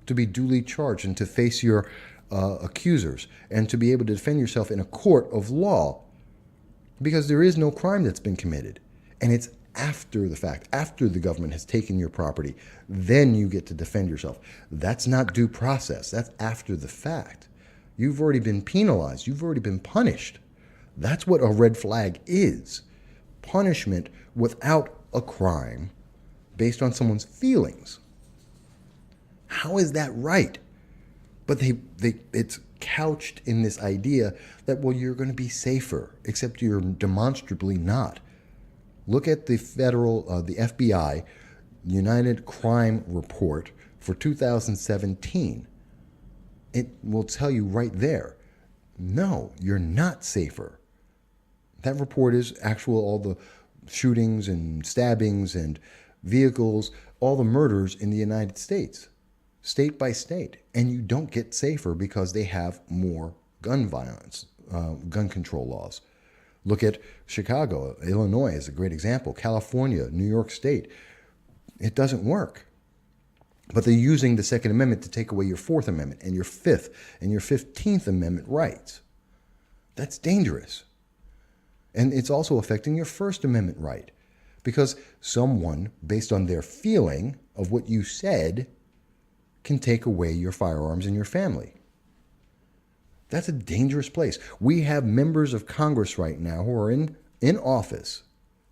to be duly charged and to face your accusers and to be able to defend yourself in a court of law because there is no crime that's been committed. And it's after the fact, after the government has taken your property, then you get to defend yourself. That's not due process. That's after the fact. You've already been penalized. You've already been punished. That's what a red flag is. Punishment without a crime based on someone's feelings. How is that right? But it's couched in this idea that, well, you're going to be safer, except you're demonstrably not. Look at the the FBI United Crime Report for 2017. It will tell you right there, no, you're not safer. That report is all the shootings and stabbings and vehicles, all the murders in the United States, state by state. And you don't get safer because they have more gun violence, gun control laws. Look at Chicago, Illinois is a great example. California, New York State. It doesn't work. But they're using the Second Amendment to take away your Fourth Amendment and your Fifth and your 15th Amendment rights. That's dangerous. And it's also affecting your First Amendment right. Because someone, based on their feeling of what you said, can take away your firearms and your family. That's a dangerous place. We have members of Congress right now who are in office,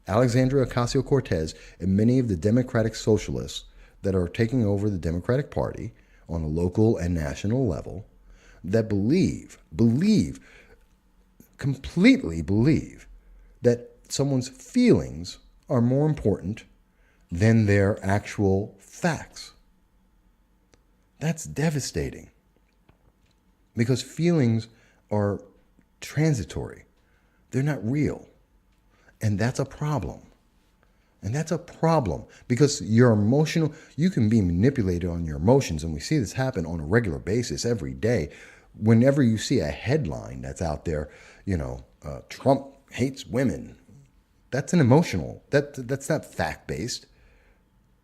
Alexandria Ocasio-Cortez and many of the Democratic socialists that are taking over the Democratic Party on a local and national level, that completely believe that someone's feelings are more important than their actual facts. That's devastating, because feelings are transitory. They're not real. And that's a problem. And that's a problem, because your emotional, you can be manipulated on your emotions. And we see this happen on a regular basis every day. Whenever you see a headline that's out there, Trump hates women. That's an emotional, that's not fact-based.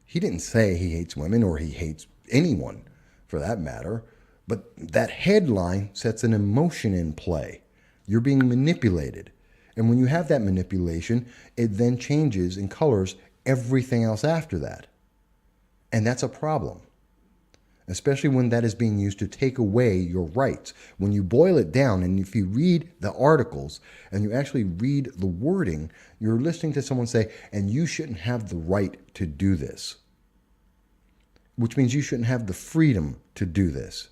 He didn't say he hates women, or he hates anyone for that matter. But that headline sets an emotion in play. You're being manipulated. And when you have that manipulation, it then changes and colors everything else after that. And that's a problem, especially when that is being used to take away your rights. When you boil it down, and if you read the articles and you actually read the wording, you're listening to someone say, and you shouldn't have the right to do this, which means you shouldn't have the freedom to do this,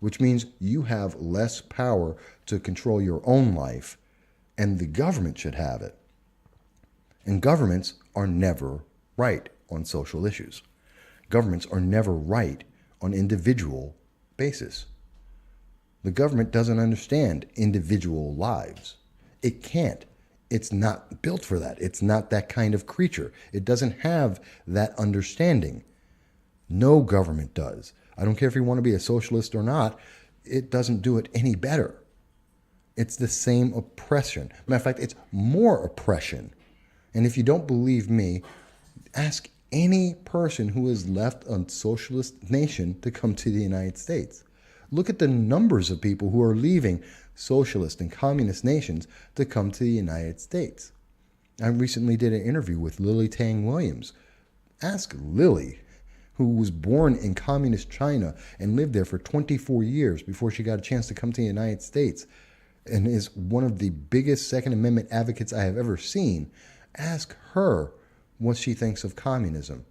which means you have less power to control your own life, and the government should have it. And governments are never right on social issues. Governments are never right on individual basis. The government doesn't understand individual lives. It can't. It's not built for that. It's not that kind of creature. It doesn't have that understanding. No government does. I don't care if you want to be a socialist or not. It doesn't do it any better. It's the same oppression. Matter of fact, it's more oppression. And if you don't believe me, ask any person who has left a socialist nation to come to the United States. Look at the numbers of people who are leaving socialist and communist nations to come to the United States. I recently did an interview with Lily Tang Williams. Ask Lily, who was born in communist China and lived there for 24 years before she got a chance to come to the United States, and is one of the biggest Second Amendment advocates I have ever seen. Ask her what she thinks of communism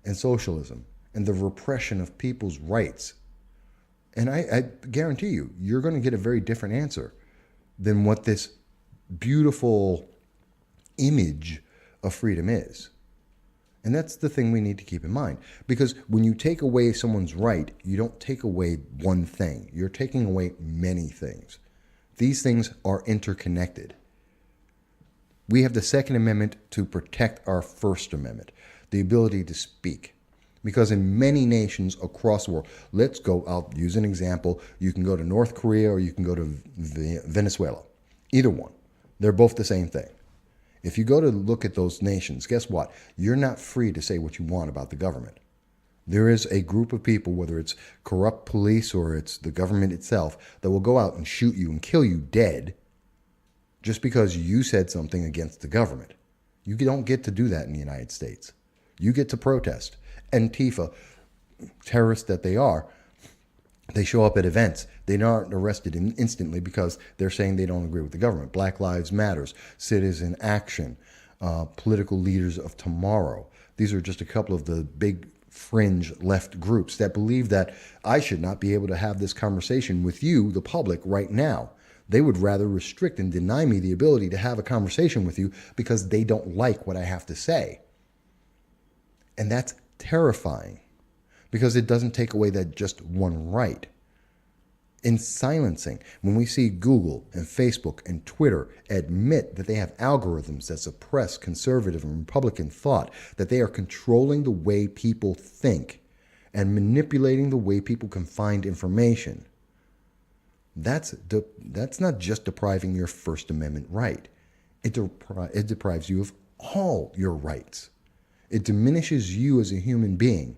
and socialism and the repression of people's rights. And I guarantee you, you're going to get a very different answer than what this beautiful image of freedom is. And that's the thing we need to keep in mind. Because when you take away someone's right, you don't take away one thing. You're taking away many things. These things are interconnected. We have the Second Amendment to protect our First Amendment, the ability to speak. Because in many nations across the world, I'll use an example. You can go to North Korea or you can go to Venezuela. Either one. They're both the same thing. If you go to look at those nations, guess what? You're not free to say what you want about the government. There is a group of people, whether it's corrupt police or it's the government itself, that will go out and shoot you and kill you dead just because you said something against the government. You don't get to do that in the United States. You get to protest. Antifa, terrorists that they are, they show up at events. They aren't arrested instantly because they're saying they don't agree with the government. Black Lives Matters, Citizen Action, political leaders of tomorrow. These are just a couple of the big fringe left groups that believe that I should not be able to have this conversation with you, the public, right now. They would rather restrict and deny me the ability to have a conversation with you because they don't like what I have to say. And that's terrifying because it doesn't take away that just one right. In silencing, when we see Google and Facebook and Twitter admit that they have algorithms that suppress conservative and Republican thought, that they are controlling the way people think and manipulating the way people can find information, that's not just depriving your First Amendment right. It deprives you of all your rights. It diminishes you as a human being.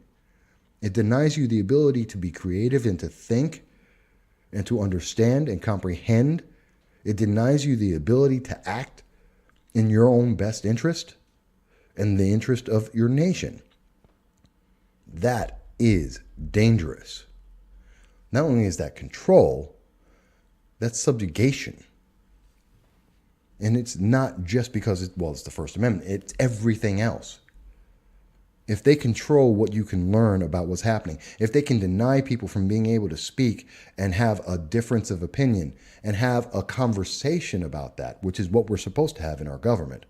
It denies you the ability to be creative and to think and to understand and comprehend. It denies you the ability to act in your own best interest and the interest of your nation. That is dangerous. Not only is that control, that's subjugation. And it's not just because it's the First Amendment. It's everything else. If they control what you can learn about what's happening, if they can deny people from being able to speak and have a difference of opinion and have a conversation about that, which is what we're supposed to have in our government,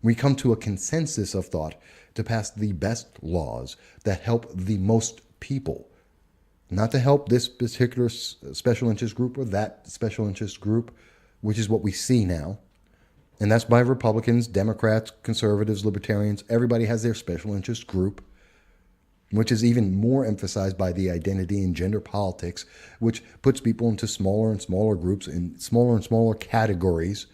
We come to a consensus of thought to pass the best laws that help the most people, not to help this particular special interest group or that special interest group, which is what we see now. And that's by Republicans, Democrats, conservatives, libertarians. Everybody has their special interest group, which is even more emphasized by the identity and gender politics, which puts people into smaller and smaller groups in smaller and smaller categories.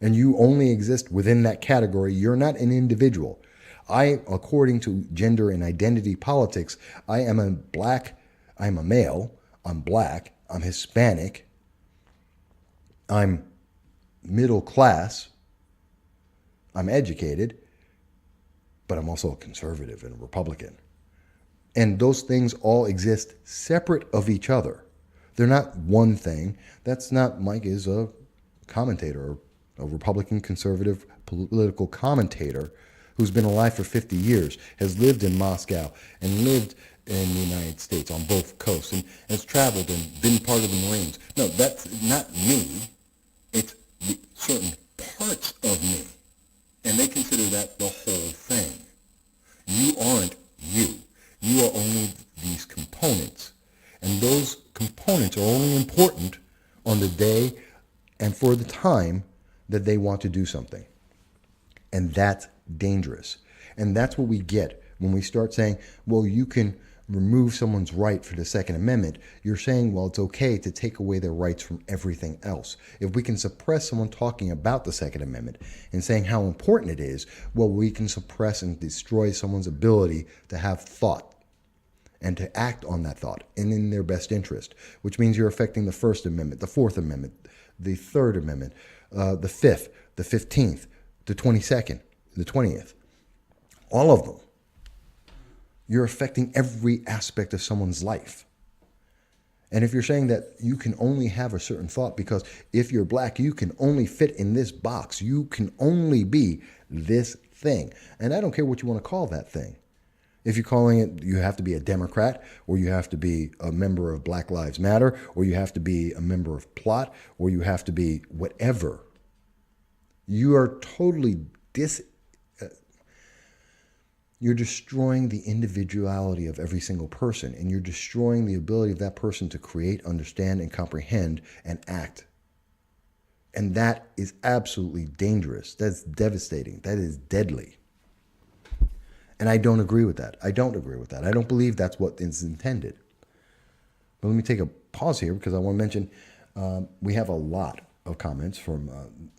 And you only exist within that category. You're not an individual. According to gender and identity politics, I am a male, I'm black, I'm Hispanic, I'm middle class, I'm educated, but I'm also a conservative and a Republican. And those things all exist separate of each other. They're not one thing. Mike is a commentator, a Republican conservative political commentator who's been alive for 50 years, has lived in Moscow and lived in the United States on both coasts and has traveled and been part of the Marines. No, that's not me. It's certain parts of me. And they consider that the whole thing. You aren't you. You are only these components. And those components are only important on the day and for the time that they want to do something. And that's dangerous. And that's what we get when we start saying, well, you can remove someone's right for the Second Amendment. You're saying, well, it's okay to take away their rights from everything else. If we can suppress someone talking about the Second Amendment and saying how important it is, well, we can suppress and destroy someone's ability to have thought and to act on that thought and in their best interest, which means you're affecting the First Amendment, the Fourth Amendment, the Third Amendment, the Fifth, the 15th, the 22nd, the 20th, all of them. You're affecting every aspect of someone's life. And if you're saying that you can only have a certain thought because if you're black, you can only fit in this box, you can only be this thing. And I don't care what you want to call that thing. If you're calling it, you have to be a Democrat, or you have to be a member of Black Lives Matter, or you have to be a member of Plot, or you have to be whatever. You are totally you're destroying the individuality of every single person, and you're destroying the ability of that person to create, understand, and comprehend and act. And that is absolutely dangerous. That's devastating. That is deadly. And I don't agree with that. I don't believe that's what is intended. But let me take a pause here because I want to mention we have a lot of comments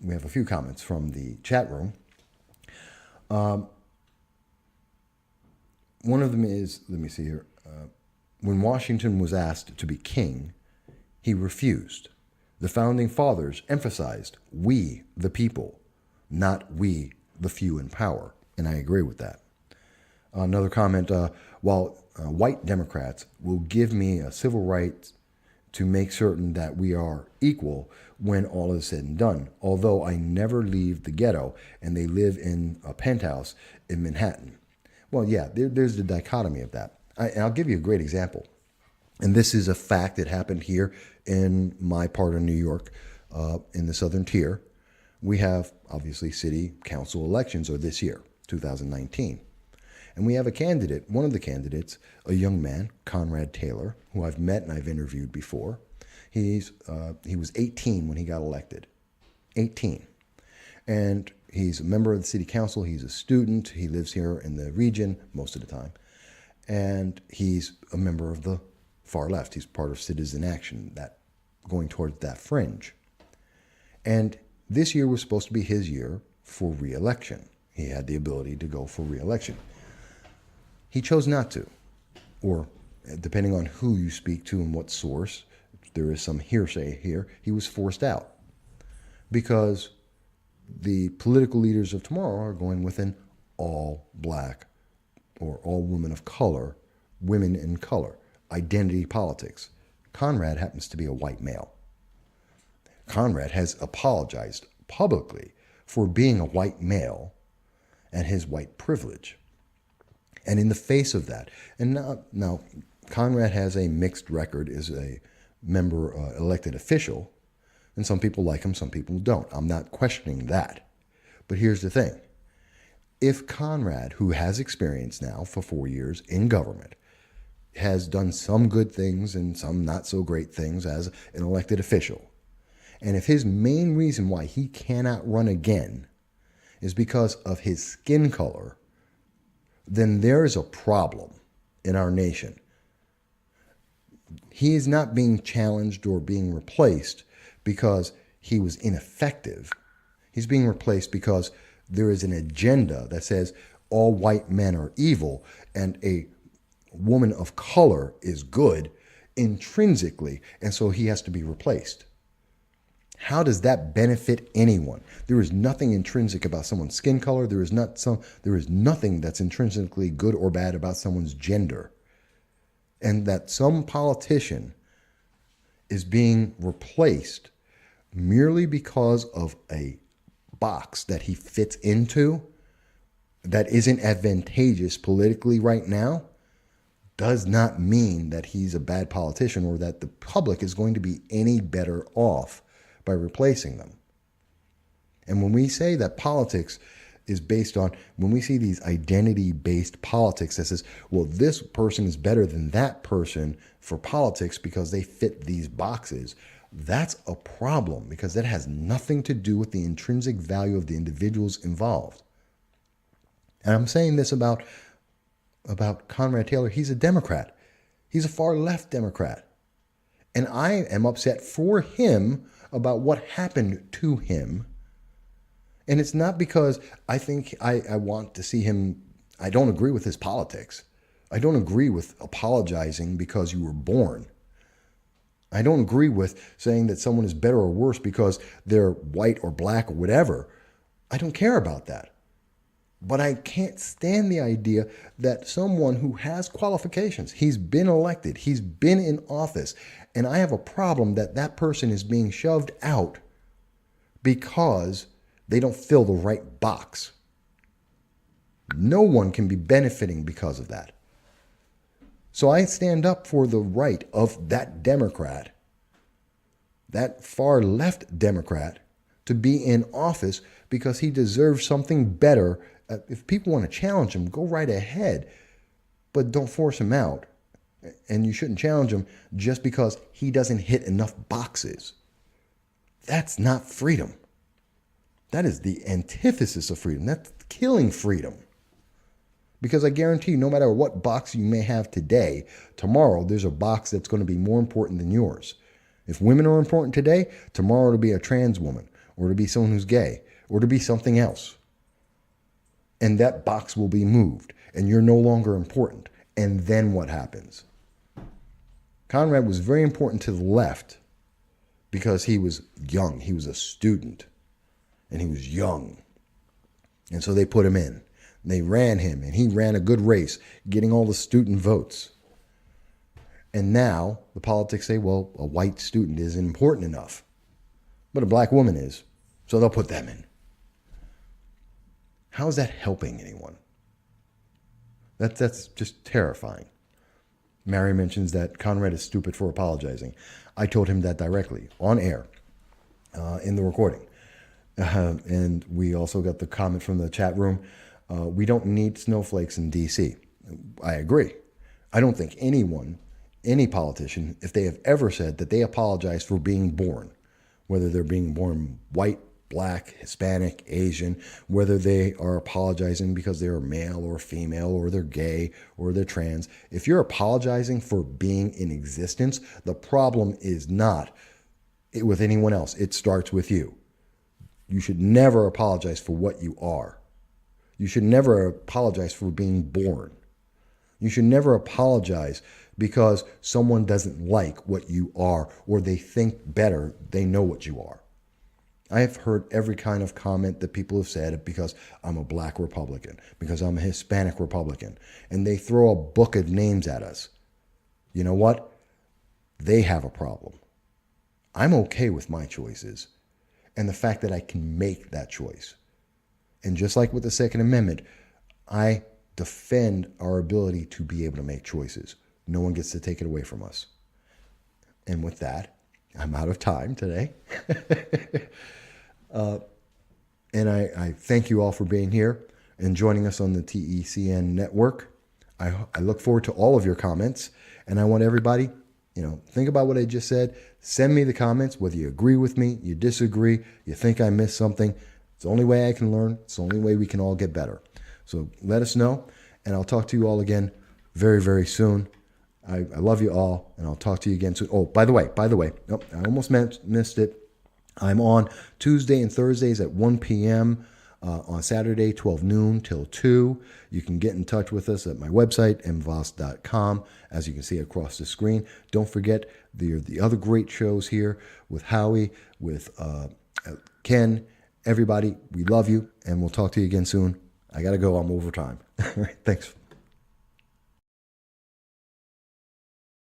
we have a few comments from the chat room. One of them is, let me see here. When Washington was asked to be king, he refused. The founding fathers emphasized we, the people, not we, the few in power. And I agree with that. Another comment, while white Democrats will give me a civil right to make certain that we are equal when all is said and done, although I never leave the ghetto and they live in a penthouse in Manhattan. Well, yeah, there's the dichotomy of that. And I'll give you a great example. And this is a fact that happened here in my part of New York, in the Southern Tier. We have, obviously, city council elections are this year, 2019. And we have a candidate, one of the candidates, a young man, Conrad Taylor, who I've met and I've interviewed before. He was 18 when he got elected. 18. And he's a member of the city council. He's a student. He lives here in the region most of the time. And he's a member of the far left. He's part of Citizen Action, that going towards that fringe. And this year was supposed to be his year for re-election. He had the ability to go for re-election. He chose not to, or depending on who you speak to and what source, there is some hearsay here, he was forced out because the political leaders of tomorrow are going with an all black or all women of color, women in color, identity politics. Conrad happens to be a white male. Conrad has apologized publicly for being a white male and his white privilege. And in the face of that, and now Conrad has a mixed record as a member, elected official, and some people like him, some people don't. I'm not questioning that. But here's the thing. if Conrad, who has experience now for 4 years in government, has done some good things and some not so great things as an elected official, and if his main reason why he cannot run again is because of his skin color, then there is a problem in our nation. He is not being challenged or being replaced because he was ineffective. He's being replaced because there is an agenda that says all white men are evil and a woman of color is good intrinsically, and so he has to be replaced. How does that benefit anyone? There is nothing intrinsic about someone's skin color. There is nothing that's intrinsically good or bad about someone's gender. And that some politician is being replaced merely because of a box that he fits into that isn't advantageous politically right now does not mean that he's a bad politician or that the public is going to be any better off by replacing them. And when we say that politics is based on, when we see these identity-based politics that says, well, this person is better than that person for politics because they fit these boxes, that's a problem because that has nothing to do with the intrinsic value of the individuals involved. And I'm saying this about Conrad Taylor. He's a Democrat. He's a far left Democrat. And I am upset for him about what happened to him. And it's not because I think I want to see him, I don't agree with his politics. I don't agree with apologizing because you were born. I don't agree with saying that someone is better or worse because they're white or black or whatever. I don't care about that. But I can't stand the idea that someone who has qualifications, he's been elected, he's been in office, and I have a problem that that person is being shoved out because they don't fill the right box. No one can be benefiting because of that. So I stand up for the right of that Democrat, that far left Democrat, to be in office because he deserves something better. If people want to challenge him, go right ahead, but don't force him out. And you shouldn't challenge him just because he doesn't hit enough boxes. That's not freedom. That is the antithesis of freedom. That's killing freedom. Because I guarantee you, no matter what box you may have today, tomorrow there's a box that's going to be more important than yours. If women are important today, tomorrow it'll be a trans woman, or it'll be someone who's gay, or it'll be something else. And that box will be moved, and you're no longer important. And then what happens? Conrad was very important to the left because he was young. He was a student, and he was young. And so they put him in. They ran him, and he ran a good race, getting all the student votes. And now the politics say, well, a white student isn't important enough, but a black woman is, so they'll put them in. How is that helping anyone? That's just terrifying. Mary mentions that Conrad is stupid for apologizing. I told him that directly on air in the recording. And we also got the comment from the chat room. We don't need snowflakes in D.C. I agree. I don't think anyone, any politician, if they have ever said that they apologize for being born, whether they're being born white, black, Hispanic, Asian, whether they are apologizing because they're male or female, or they're gay, or they're trans. If you're apologizing for being in existence, the problem is not with anyone else. It starts with you. You should never apologize for what you are. You should never apologize for being born. You should never apologize because someone doesn't like what you are, or they think better, they know what you are. I have heard every kind of comment that people have said because I'm a black Republican, because I'm a Hispanic Republican, and they throw a book of names at us. You know what? They have a problem. I'm okay with my choices and the fact that I can make that choice. And just like with the Second Amendment, I defend our ability to be able to make choices. No one gets to take it away from us. And with that, I'm out of time today. And I thank you all for being here. and joining us on the TECN network. I look forward to all of your comments, and I want everybody, think about what I just said. Send me the comments, whether you agree with me, you disagree, you think I missed something. It's the only way I can learn. It's the only way we can all get better. So let us know, and I'll talk to you all again very, very soon. I love you all, and I'll talk to you again soon. Oh, by the way, nope, I almost missed it. I'm on Tuesday and Thursdays at 1 p.m., on Saturday, 12 noon till 2. You can get in touch with us at my website, mvoss.com, as you can see across the screen. Don't forget the other great shows here with Howie, with Ken, everybody. We love you, and we'll talk to you again soon. I got to go. I'm over time. All right, thanks.